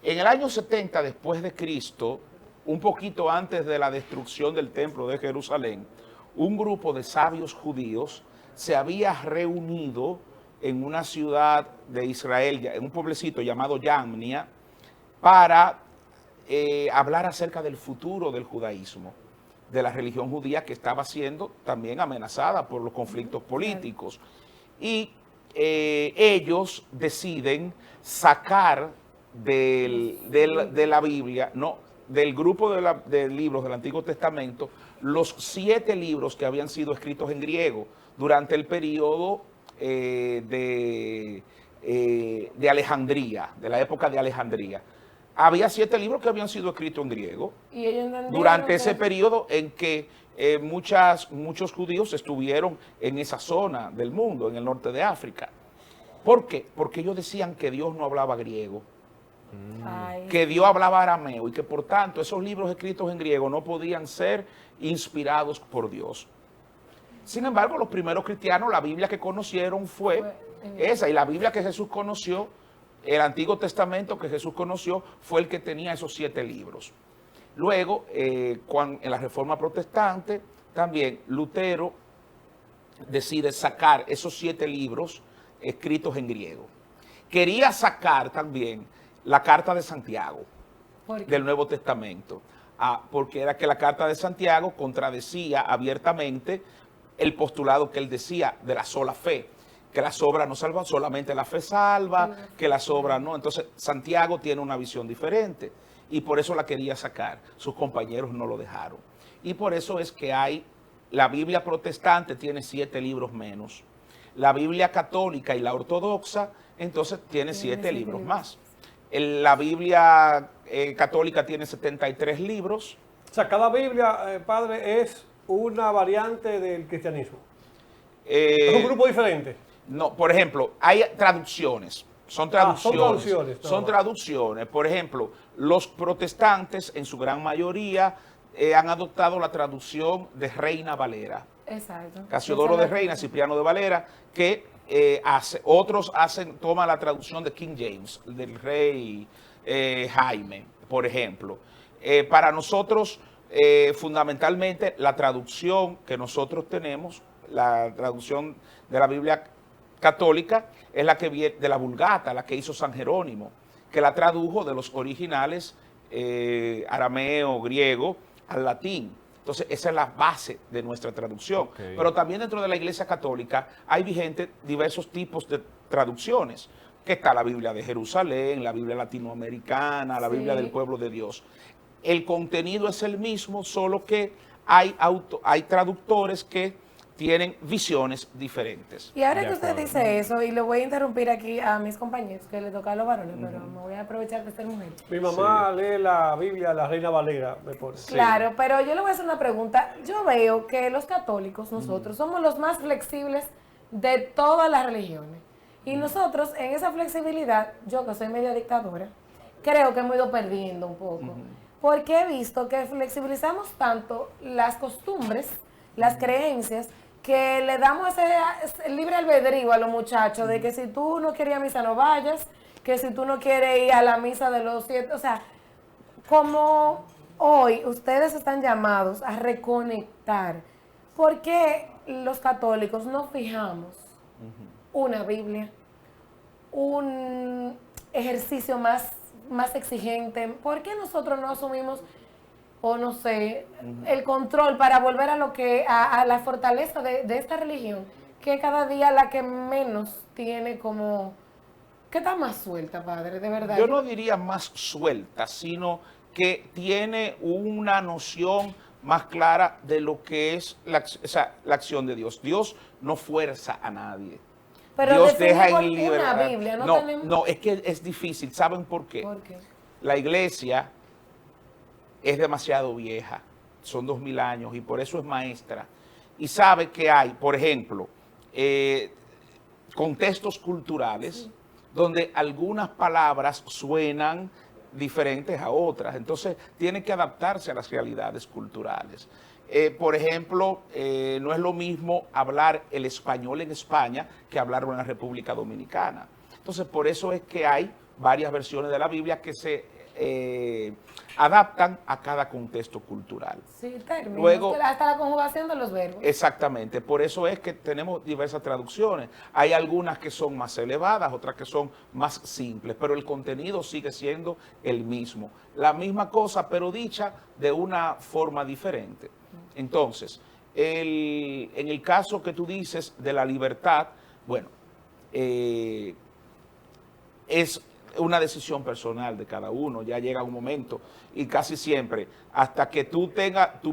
En el año 70 después de Cristo, un poquito antes de la destrucción del templo de Jerusalén, un grupo de sabios judíos se había reunido en una ciudad de Israel, en un pueblecito llamado Yamnia, para hablar acerca del futuro del judaísmo, de la religión judía que estaba siendo también amenazada por los conflictos políticos. Y ellos deciden sacar de la Biblia, del grupo de libros del Antiguo Testamento, los 7 libros que habían sido escritos en griego durante el periodo de Alejandría, de la época de Alejandría. Había 7 libros que habían sido escritos en griego durante ese periodo en que muchos judíos estuvieron en esa zona del mundo, en el norte de África. ¿Por qué? Porque ellos decían que Dios no hablaba griego, que Dios hablaba arameo y que por tanto esos libros escritos en griego no podían ser inspirados por Dios. Sin embargo, los primeros cristianos, la Biblia que conocieron fue esa, y la Biblia que Jesús conoció, el Antiguo Testamento que Jesús conoció, fue el que tenía esos 7 libros. Luego, en la Reforma Protestante, también Lutero decide sacar esos 7 libros escritos en griego. Quería sacar también la Carta de Santiago del Nuevo Testamento, porque era que la Carta de Santiago contradecía abiertamente el postulado que él decía de la sola fe, que las obras no salvan, solamente la fe salva, que las obras no. Entonces Santiago tiene una visión diferente y por eso la quería sacar. Sus compañeros no lo dejaron. Y por eso es que la Biblia protestante tiene 7 libros menos. La Biblia católica y la ortodoxa entonces tiene 7 libros más. La Biblia católica tiene 73 libros. O sea, cada Biblia, padre, es una variante del cristianismo. Es un grupo diferente. No, por ejemplo, hay traducciones. Son traducciones. Son traducciones. Por ejemplo, los protestantes, en su gran mayoría, han adoptado la traducción de Reina Valera. Exacto. Casiodoro de Reina, Cipriano de Valera, que toman la traducción de King James, del rey Jaime, por ejemplo. Para nosotros, fundamentalmente, la traducción que nosotros tenemos, la traducción de la Biblia católica, es la que viene de la Vulgata, la que hizo San Jerónimo, que la tradujo de los originales arameo, griego, al latín. Entonces, esa es la base de nuestra traducción. Okay. Pero también dentro de la Iglesia Católica hay vigentes diversos tipos de traducciones, que está la Biblia de Jerusalén, la Biblia latinoamericana, la Biblia del pueblo de Dios. El contenido es el mismo, solo que hay traductores que tienen visiones diferentes. Y ahora que usted dice eso, y le voy a interrumpir aquí a mis compañeros, que le toca a los varones, pero me voy a aprovechar de ser mujer. Mi mamá lee la Biblia, la Reina Valera, me pone. Claro, pero yo le voy a hacer una pregunta. Yo veo que los católicos, nosotros, somos los más flexibles de todas las religiones. Y nosotros, en esa flexibilidad, yo que soy media dictadora, creo que hemos ido perdiendo un poco. Porque he visto que flexibilizamos tanto las costumbres, las creencias, que le damos ese libre albedrío a los muchachos de que si tú no quieres ir a misa no vayas, que si tú no quieres ir a la misa de los 7, o sea, como hoy ustedes están llamados a reconectar, ¿por qué los católicos no fijamos una Biblia, un ejercicio más exigente? ¿Por qué nosotros no asumimos, o no sé, el control para volver a lo que a la fortaleza de esta religión, que cada día la que menos tiene como, que está más suelta, padre, de verdad? Yo no diría más suelta, sino que tiene una noción más clara de lo que es la acción de Dios. Dios no fuerza a nadie. Pero Dios deja en libertad. Una Biblia, No, es que es difícil. ¿Saben por qué? ¿Por qué? La iglesia es demasiado vieja, son 2000 años y por eso es maestra. Y sabe que hay, por ejemplo, contextos culturales donde algunas palabras suenan diferentes a otras. Entonces, tiene que adaptarse a las realidades culturales. Por ejemplo, no es lo mismo hablar el español en España que hablarlo en la República Dominicana. Entonces, por eso es que hay varias versiones de la Biblia que se adaptan a cada contexto cultural. Sí, términos, Luego, hasta la conjugación de los verbos. Exactamente, por eso es que tenemos diversas traducciones. Hay algunas que son más elevadas, otras que son más simples, pero el contenido sigue siendo el mismo. La misma cosa, pero dicha de una forma diferente. Entonces, en el caso que tú dices de la libertad, bueno, es una decisión personal de cada uno. Ya llega un momento y casi siempre, hasta que tú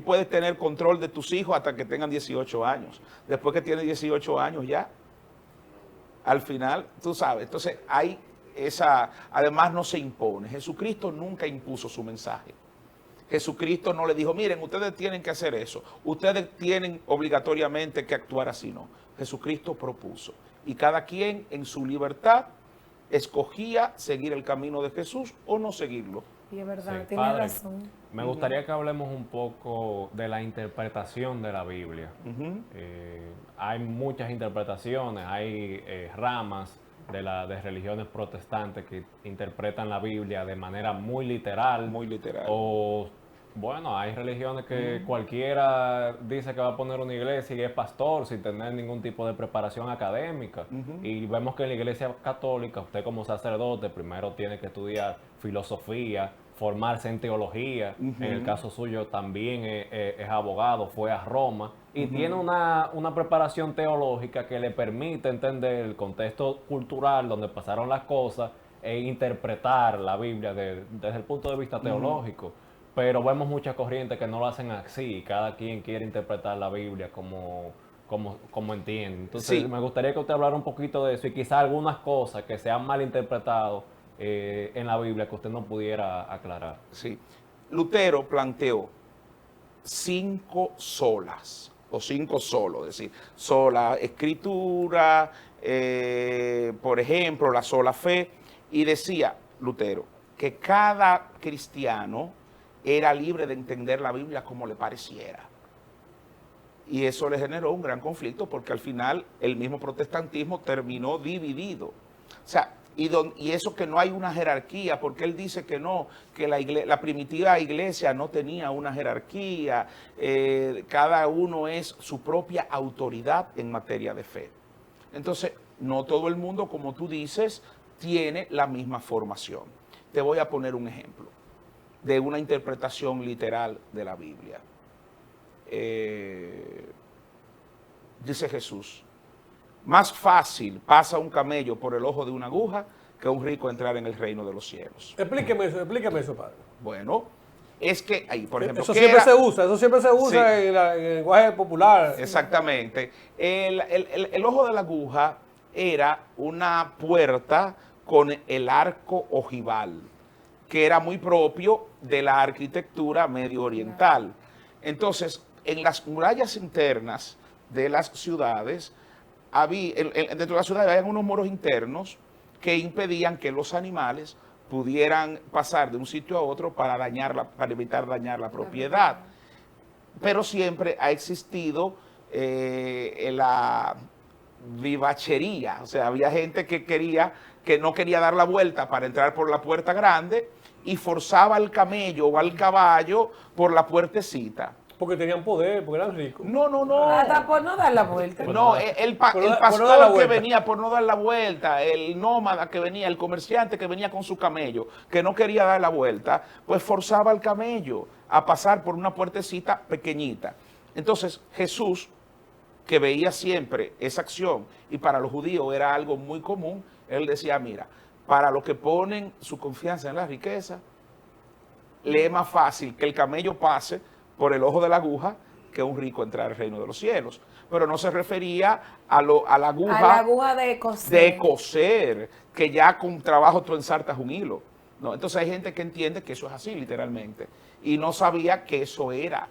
puedes tener control de tus hijos hasta que tengan 18 años. Después que tienes 18 años ya, al final, tú sabes, entonces hay además no se impone. Jesucristo nunca impuso su mensaje. Jesucristo no le dijo, miren, ustedes tienen que hacer eso, ustedes tienen obligatoriamente que actuar así, no. Jesucristo propuso y cada quien en su libertad escogía seguir el camino de Jesús o no seguirlo. Y es verdad, Sí, tiene padre, razón. Me gustaría que hablemos un poco de la interpretación de la Biblia. Hay muchas interpretaciones, hay ramas de religiones protestantes que interpretan la Biblia de manera muy literal. Muy literal. O, bueno, hay religiones que cualquiera dice que va a poner una iglesia y es pastor sin tener ningún tipo de preparación académica. Y vemos que en la iglesia católica, usted como sacerdote primero tiene que estudiar filosofía, formarse en teología. En el caso suyo también es abogado, fue a Roma. Y tiene una preparación teológica que le permite entender el contexto cultural donde pasaron las cosas e interpretar la Biblia desde el punto de vista teológico. Pero vemos muchas corrientes que no lo hacen así. Cada quien quiere interpretar la Biblia como como entienden. Entonces, Sí. me gustaría que usted hablara un poquito de eso y quizás algunas cosas que se han malinterpretado en la Biblia que usted no pudiera aclarar. Sí. Lutero planteó 5 solas, o 5 solos, es decir, sola escritura, por ejemplo, la sola fe, y decía Lutero que cada cristiano era libre de entender la Biblia como le pareciera. Y eso le generó un gran conflicto porque al final el mismo protestantismo terminó dividido. O sea, y eso que no hay una jerarquía, porque él dice que no, que la primitiva iglesia no tenía una jerarquía, cada uno es su propia autoridad en materia de fe. Entonces, no todo el mundo, como tú dices, tiene la misma formación. Te voy a poner un ejemplo de una interpretación literal de la Biblia. Dice Jesús, más fácil pasa un camello por el ojo de una aguja que un rico entrar en el reino de los cielos. Explíqueme eso, padre. Bueno, es que ahí, por ejemplo, Eso siempre se usa Sí. en el lenguaje popular. Exactamente. El ojo de la aguja era una puerta con el arco ojival, que era muy propio de la arquitectura medio oriental. Entonces, en las murallas internas de las ciudades, dentro de la ciudad había unos muros internos que impedían que los animales pudieran pasar de un sitio a otro para evitar dañar la propiedad. Pero siempre ha existido la vivachería, o sea, había gente que no quería dar la vuelta para entrar por la puerta grande y forzaba al camello o al caballo por la puertecita. Porque tenían poder, porque eran ricos. No. Hasta por no dar la vuelta. No, el pastor que venía por no dar la vuelta, el nómada que venía, el comerciante que venía con su camello, que no quería dar la vuelta, pues forzaba al camello a pasar por una puertecita pequeñita. Entonces Jesús, que veía siempre esa acción, y para los judíos era algo muy común, él decía, mira, para los que ponen su confianza en la riqueza, le es más fácil que el camello pase por el ojo de la aguja que un rico entrar al reino de los cielos. Pero no se refería a la aguja, A la aguja de coser. Que ya con trabajo tú ensartas un hilo. ¿No? Entonces hay gente que entiende que eso es así, literalmente. Y no sabía que eso era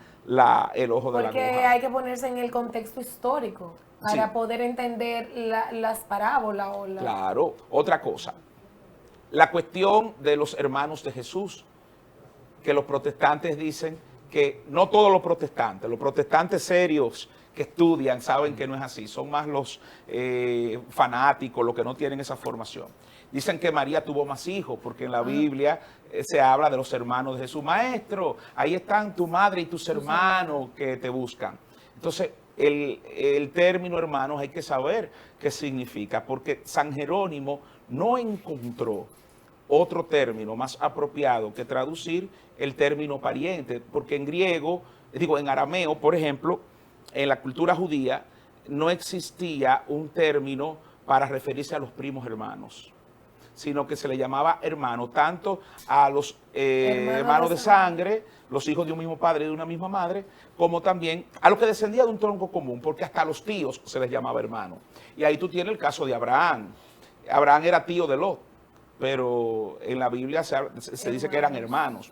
el ojo de la aguja. Porque hay que ponerse en el contexto histórico para Sí. poder entender las parábolas o la... Claro. Otra cosa, la cuestión de los hermanos de Jesús, que los protestantes dicen que no todos los protestantes serios que estudian saben que no es así, son más los fanáticos, los que no tienen esa formación. Dicen que María tuvo más hijos, porque en la Biblia se habla de los hermanos de Jesús. Maestro, ahí están tu madre y tus hermanos que te buscan. Entonces, el término hermanos hay que saber qué significa, porque San Jerónimo no encontró otro término más apropiado que traducir el término pariente, porque en arameo, por ejemplo, en la cultura judía, no existía un término para referirse a los primos hermanos, sino que se le llamaba hermano tanto a los hermanos de sangre, los hijos de un mismo padre y de una misma madre, como también a los que descendían de un tronco común, porque hasta a los tíos se les llamaba hermano. Y ahí tú tienes el caso de Abraham. Abraham era tío de Lot, pero en la Biblia se dice que eran hermanos.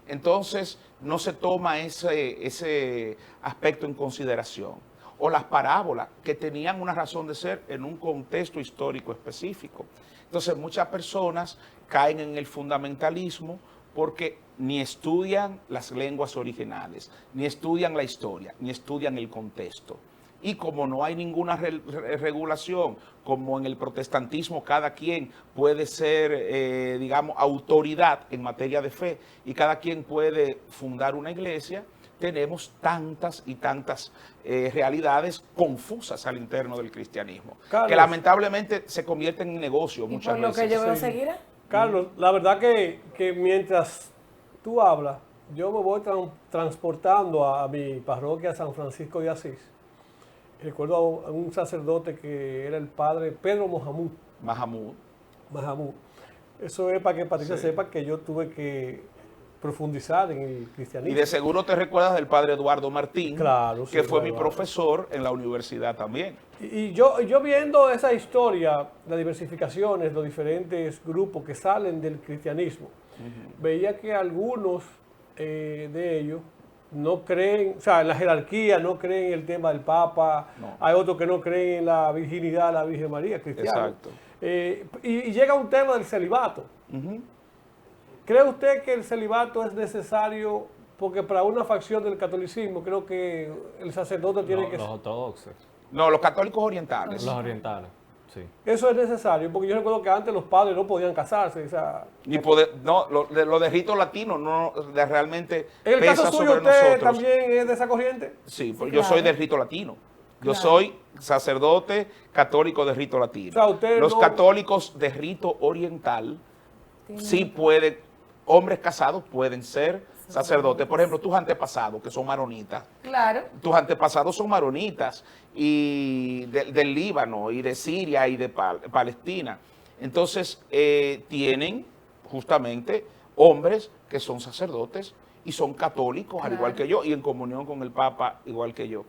Entonces, no se toma ese aspecto en consideración. O las parábolas, que tenían una razón de ser en un contexto histórico específico. Entonces, muchas personas caen en el fundamentalismo porque ni estudian las lenguas originales, ni estudian la historia, ni estudian el contexto. Y como no hay ninguna regulación, como en el protestantismo cada quien puede ser, digamos, autoridad en materia de fe y cada quien puede fundar una iglesia, tenemos tantas y tantas realidades confusas al interno del cristianismo, Carlos, que lamentablemente se convierten en negocio muchas por lo veces. que yo veo Sí. seguirá. Carlos, la verdad que mientras tú hablas, yo me voy transportando a mi parroquia San Francisco de Asís. Recuerdo a un sacerdote que era el padre Pedro Mahamud. Mahamud. Eso es para que Patricia Sí. sepa que yo tuve que profundizar en el Y cristianismo. de seguro te recuerdas del padre Eduardo Martín, Claro, sí, que fue mi Eduardo. profesor en la universidad también. Y yo viendo esa historia, las diversificaciones, los diferentes grupos que salen del cristianismo, veía que algunos de ellos no creen, o sea, en la jerarquía, no creen en el tema del Papa, No. hay otros que no creen en la virginidad de la Virgen María, cristianos. Exacto. Y llega un tema del celibato. Ujú. ¿Cree usted que el celibato es necesario? Porque para una facción del catolicismo creo que el sacerdote tiene que... Los ortodoxos, No, los católicos orientales. los orientales, sí. Eso es necesario, porque yo recuerdo que antes los padres no podían casarse. O sea, Ni poder, no, lo de rito latino no realmente en el pesa caso suyo, sobre ¿usted nosotros. también es de esa corriente? Sí, pues Sí, yo claro. soy del rito latino. Yo Claro. soy sacerdote católico de rito latino. O sea, usted Los no- católicos de rito oriental sí pueden, hombres casados pueden ser sacerdotes. Por ejemplo, tus antepasados, que son maronitas, Claro. tus antepasados son maronitas y del Líbano y de Siria y de Palestina. Entonces, tienen justamente hombres que son sacerdotes y son católicos, al Claro. igual que yo, y en comunión con el Papa, igual que yo.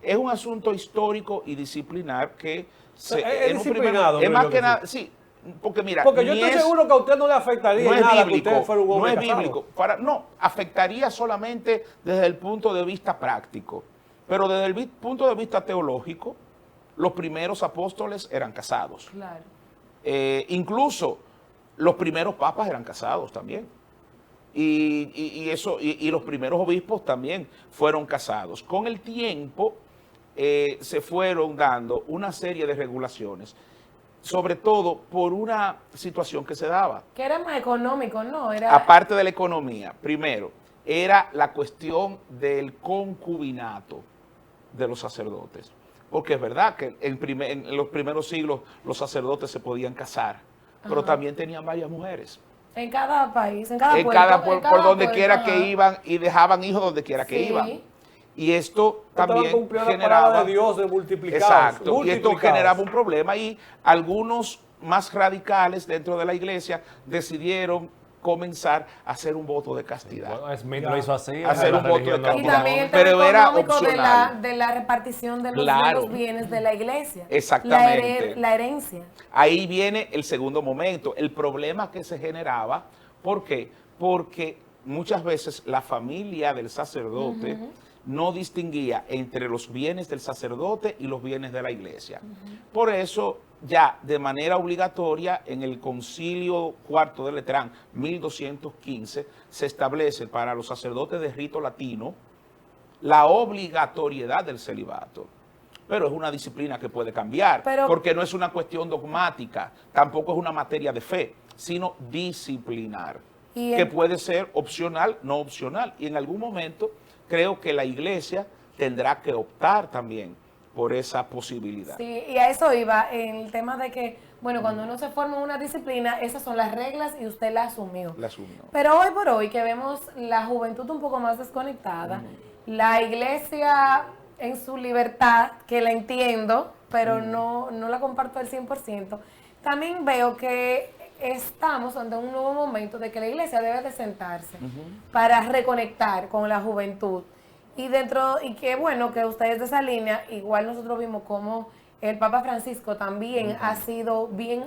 Es un asunto histórico y disciplinar que Es disciplinado, es creo más yo que que nada, sí. sí, porque mira, Porque yo ni estoy es- seguro que a usted no le afectaría no es nada bíblico, que usted fuera un no hombre es casado. bíblico. No, afectaría solamente desde el punto de vista práctico. Pero desde el punto de vista teológico, los primeros apóstoles eran casados. Claro. Incluso los primeros papas eran casados también. Y los primeros obispos también fueron casados. Con el tiempo se fueron dando una serie de regulaciones, sobre todo por una situación que se daba. Que era más económico, ¿no? Era... Aparte de la economía, primero, era la cuestión del concubinato de los sacerdotes. Porque es verdad que en los primeros siglos los sacerdotes se podían casar, pero Ajá. también tenían varias mujeres. En cada país, en cada En puerto. cada, en por cada donde puerto, quiera ajá. que iban y dejaban hijos donde quiera que Sí. iban. Y esto Estaban también cumpliendo la palabra generaba... de Dios de multiplicados. Exacto, y esto multiplicados. generaba un problema y algunos más radicales dentro de la iglesia decidieron comenzar a hacer un voto de castidad. Bueno, Smith lo hizo así. Hacer en la un voto de religión castidad. Y Mormón. también el tema Pero era económico opcional. de la repartición de los, Claro. de los bienes de la iglesia. Exactamente. La herencia. Ahí viene el segundo momento, el problema que se generaba. ¿Por qué? Porque muchas veces la familia del sacerdote no distinguía entre los bienes del sacerdote y los bienes de la iglesia. Por eso, ya de manera obligatoria, en el Concilio IV de Letrán, 1215, se establece para los sacerdotes de rito latino la obligatoriedad del celibato. Pero es una disciplina que puede cambiar, Pero- porque no es una cuestión dogmática, tampoco es una materia de fe, sino disciplinar, Y que el- puede ser opcional, no opcional. Y en algún momento creo que la iglesia tendrá que optar también por esa posibilidad. Sí, y a eso iba, el tema de que, bueno, cuando uno se forma en una disciplina, esas son las reglas y usted la asumió. La asumió. Pero hoy por hoy, que vemos la juventud un poco más desconectada, la iglesia en su libertad, que la entiendo, pero no la comparto al 100%, también veo que estamos ante un nuevo momento de que la iglesia debe de sentarse para reconectar con la juventud. Y qué bueno que ustedes de esa línea, igual nosotros vimos como el Papa Francisco también ha sido bien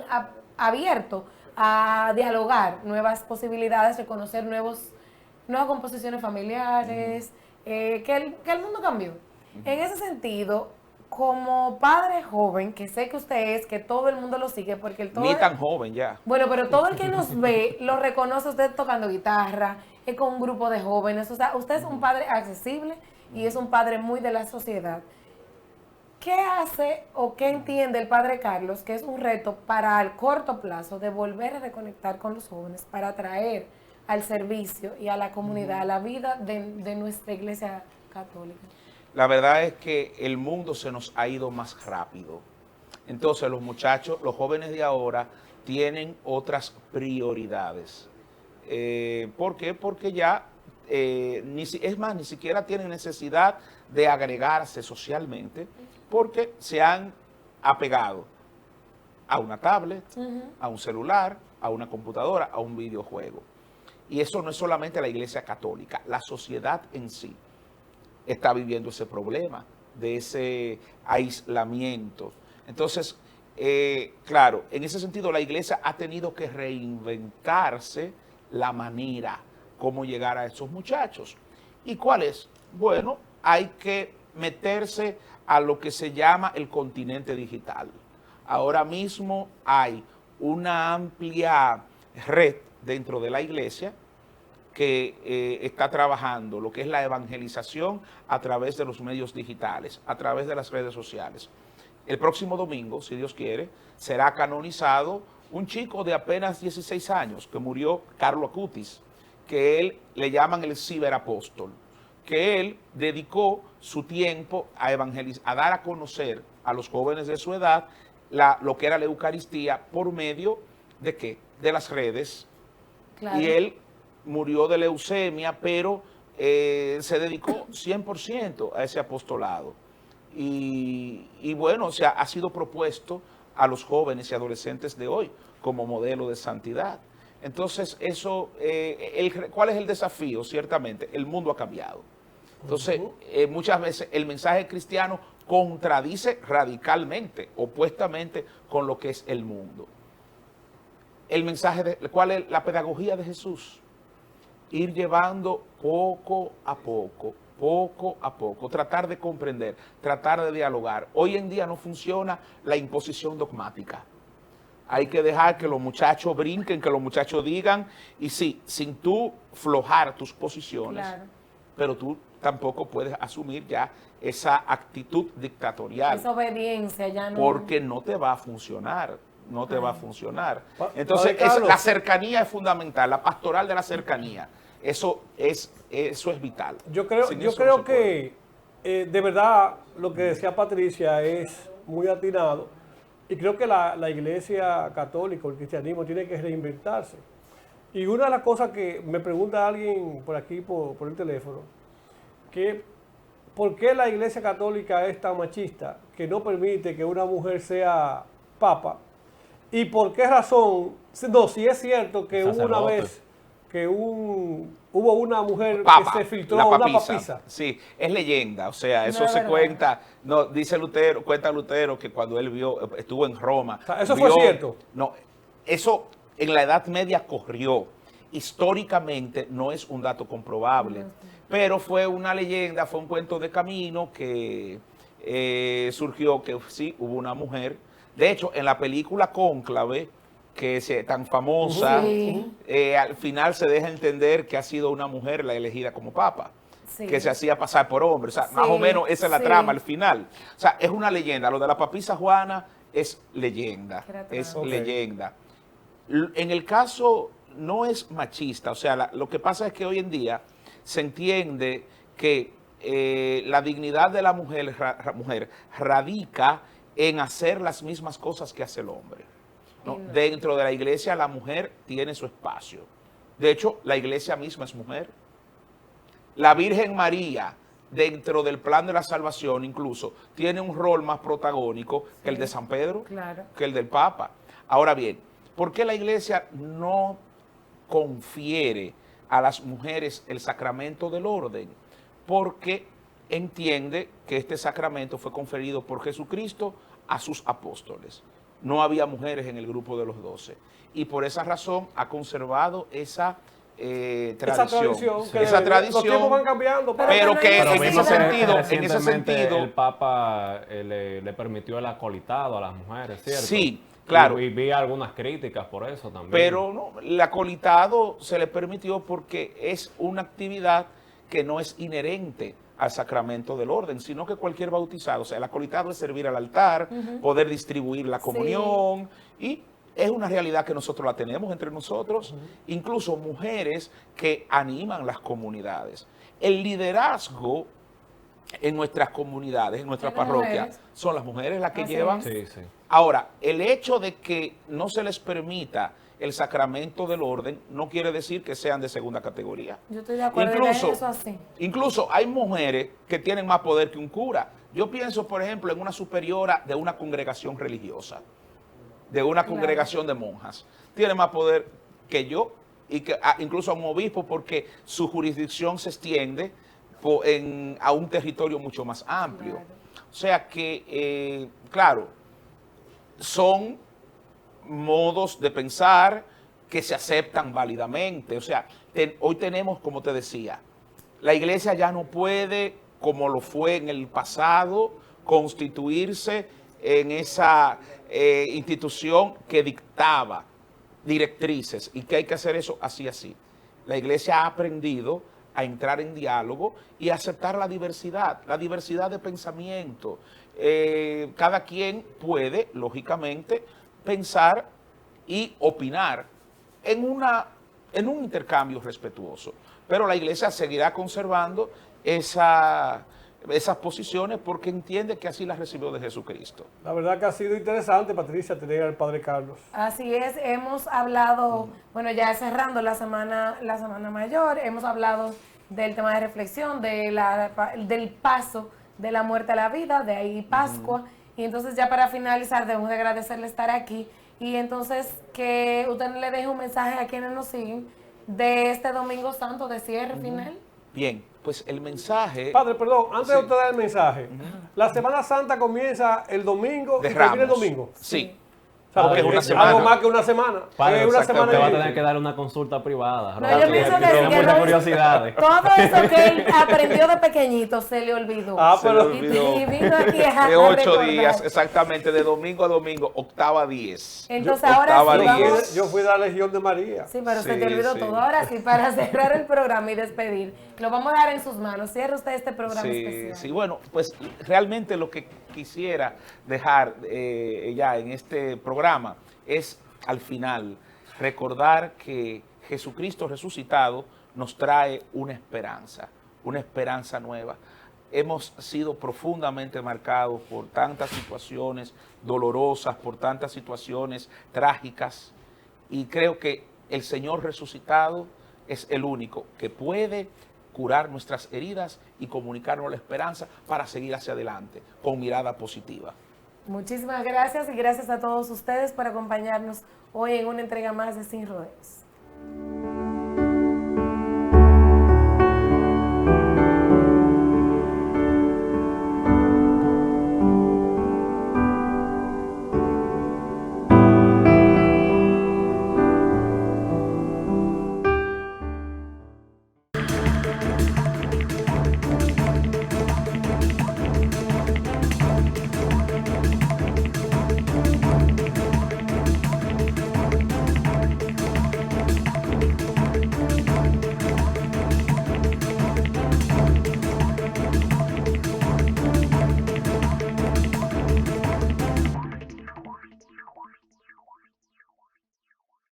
abierto a dialogar nuevas posibilidades, reconocer nuevas composiciones familiares, que el mundo cambió. En ese sentido, como padre joven, que sé que usted es, que todo el mundo lo sigue, porque Ni tan joven ya. bueno, pero todo el que nos ve lo reconoce usted tocando guitarra, es con un grupo de jóvenes. O sea, usted es un padre accesible y es un padre muy de la sociedad. ¿Qué hace o qué entiende el padre Carlos que es un reto para al corto plazo de volver a reconectar con los jóvenes para traer al servicio y a la comunidad, a la vida de nuestra iglesia católica? La verdad es que el mundo se nos ha ido más rápido. Entonces los muchachos, los jóvenes de ahora, tienen otras prioridades. ¿Por qué? Porque ya, ni siquiera tienen necesidad de agregarse socialmente, porque se han apegado a una tablet, a un celular, a una computadora, a un videojuego. Y eso no es solamente la Iglesia Católica, la sociedad en sí está viviendo ese problema de ese aislamiento. Entonces, claro, en ese sentido la Iglesia ha tenido que reinventarse la manera cómo llegar a esos muchachos. ¿Y cuál es? Bueno, hay que meterse a lo que se llama el continente digital. Ahora mismo hay una amplia red dentro de la Iglesia que está trabajando lo que es la evangelización a través de los medios digitales, a través de las redes sociales. El próximo domingo, si Dios quiere, será canonizado un chico de apenas 16 años que murió, Carlo Acutis, que él le llaman el ciberapóstol, que él dedicó su tiempo a evangelizar, a dar a conocer a los jóvenes de su edad lo que era la Eucaristía por medio de ¿qué? De las redes. Claro. Y él murió de leucemia, pero se dedicó 100% a ese apostolado. Y bueno, o sea, ha sido propuesto a los jóvenes y adolescentes de hoy como modelo de santidad. Entonces, eso, ¿cuál es el desafío? Ciertamente, el mundo ha cambiado. Entonces, muchas veces el mensaje cristiano contradice radicalmente, opuestamente con lo que es el mundo. El mensaje, ¿cuál es la pedagogía de Jesús? Ir llevando poco a poco, tratar de comprender, tratar de dialogar. Hoy en día no funciona la imposición dogmática. Hay que dejar que los muchachos brinquen, que los muchachos digan, y sí, sin tú flojar tus posiciones, claro, pero tú tampoco puedes asumir ya esa actitud dictatorial. Esa obediencia ya no. Porque no te va a funcionar, no te va a funcionar. Entonces, la cercanía es fundamental, la pastoral de la cercanía. Eso es vital. Yo creo que de verdad lo que decía Patricia es muy atinado, y creo que la Iglesia Católica, el cristianismo, tiene que reinventarse. Y una de las cosas que me pregunta alguien por aquí, por el teléfono, que ¿por qué la Iglesia Católica es tan machista que no permite que una mujer sea papa? ¿Y por qué razón? No, si es cierto que hubo una vez que hubo una mujer que se filtró, una papisa. Sí, es leyenda, o sea, eso no se cuenta, no, dice Lutero, cuenta Lutero que cuando él estuvo en Roma. O sea, ¿eso fue cierto? No, eso en la Edad Media corrió. Históricamente no es un dato comprobable, pero fue una leyenda, fue un cuento de camino que surgió que sí, hubo una mujer. De hecho, en la película Cónclave, que es tan famosa, al final se deja entender que ha sido una mujer la elegida como papa, que se hacía pasar por hombre. O sea, más o menos esa es la trama al final. O sea, es una leyenda. Lo de la papisa Juana es leyenda, leyenda. En el caso, no es machista. O sea, lo que pasa es que hoy en día se entiende que la dignidad de la mujer radica en hacer las mismas cosas que hace el hombre. ¿No? Dentro de la iglesia la mujer tiene su espacio. De hecho, la iglesia misma es mujer. La Virgen María, dentro del plan de la salvación incluso, tiene un rol más protagónico que el de San Pedro, que el del Papa. Ahora bien, ¿por qué la iglesia no confiere a las mujeres el sacramento del orden? Porque entiende que este sacramento fue conferido por Jesucristo a sus apóstoles. No había mujeres en el grupo de los 12. Y por esa razón ha conservado esa tradición. Los tiempos van cambiando. Pero que en ese sentido... El Papa le permitió el acolitado a las mujeres, ¿cierto? Sí, claro. Y vi algunas críticas por eso también. Pero no, el acolitado se le permitió porque es una actividad que no es inherente al sacramento del orden, sino que cualquier bautizado, o sea, el acolitado es servir al altar, poder distribuir la comunión, y es una realidad que nosotros la tenemos entre nosotros, incluso mujeres que animan las comunidades. El liderazgo en nuestras comunidades, en nuestras parroquias, son las mujeres las que llevan. Ahora, el hecho de que no se les permita el sacramento del orden no quiere decir que sean de segunda categoría. Yo estoy de acuerdo en eso así. Incluso hay mujeres que tienen más poder que un cura. Yo pienso, por ejemplo, en una superiora de una congregación religiosa, de una congregación de monjas. Tiene más poder que yo y que incluso a un obispo, porque su jurisdicción se extiende a un territorio mucho más amplio. Claro. O sea que, claro, son modos de pensar que se aceptan válidamente. O sea, hoy tenemos, como te decía, la iglesia ya no puede, como lo fue en el pasado, constituirse en esa institución que dictaba directrices y que hay que hacer eso así, así. La iglesia ha aprendido a entrar en diálogo y a aceptar la diversidad de pensamiento. Cada quien puede, lógicamente, pensar y opinar en un intercambio respetuoso, pero la iglesia seguirá conservando esas posiciones porque entiende que así las recibió de Jesucristo. La verdad que ha sido interesante, Patricia, tener al Padre Carlos. Así es, hemos hablado, bueno, ya cerrando la semana mayor, hemos hablado del tema de reflexión, del paso de la muerte a la vida, de ahí Pascua, y entonces ya para finalizar debemos de agradecerle estar aquí, y entonces que usted le deje un mensaje a quienes nos siguen de este Domingo Santo de cierre final. Bien, pues el mensaje... Padre, perdón, antes de usted dar el mensaje, la Semana Santa comienza el domingo de y termina el Ramos. domingo. Sí. O sea, Porque es una es semana. algo más que una semana. Padre, Es una exacto, semana te va a y- tener que dar una consulta privada. No, yo pienso que sí, tiene que muchas no- curiosidades. Todo eso que él aprendió de pequeñito se le olvidó. Ah, Se pero- le olvidó. Y vino aquí a De 8 recordar. días, exactamente, de domingo a domingo, octava 10. Entonces Yo- ahora octava sí Yo fui, vamos... diez. yo fui de la Legión de María. Sí, pero se Sí, te olvidó sí. todo. Ahora sí, para cerrar el programa y despedir, lo vamos a dar en sus manos. Cierre usted este programa Sí, especial. sí, bueno, pues realmente lo que quisiera dejar ya en este programa es al final recordar que Jesucristo resucitado nos trae una esperanza nueva. Hemos sido profundamente marcados por tantas situaciones dolorosas, por tantas situaciones trágicas, y creo que el Señor resucitado es el único que puede curar nuestras heridas y comunicarnos la esperanza para seguir hacia adelante con mirada positiva. Muchísimas gracias y gracias a todos ustedes por acompañarnos hoy en una entrega más de Sin Rodeos.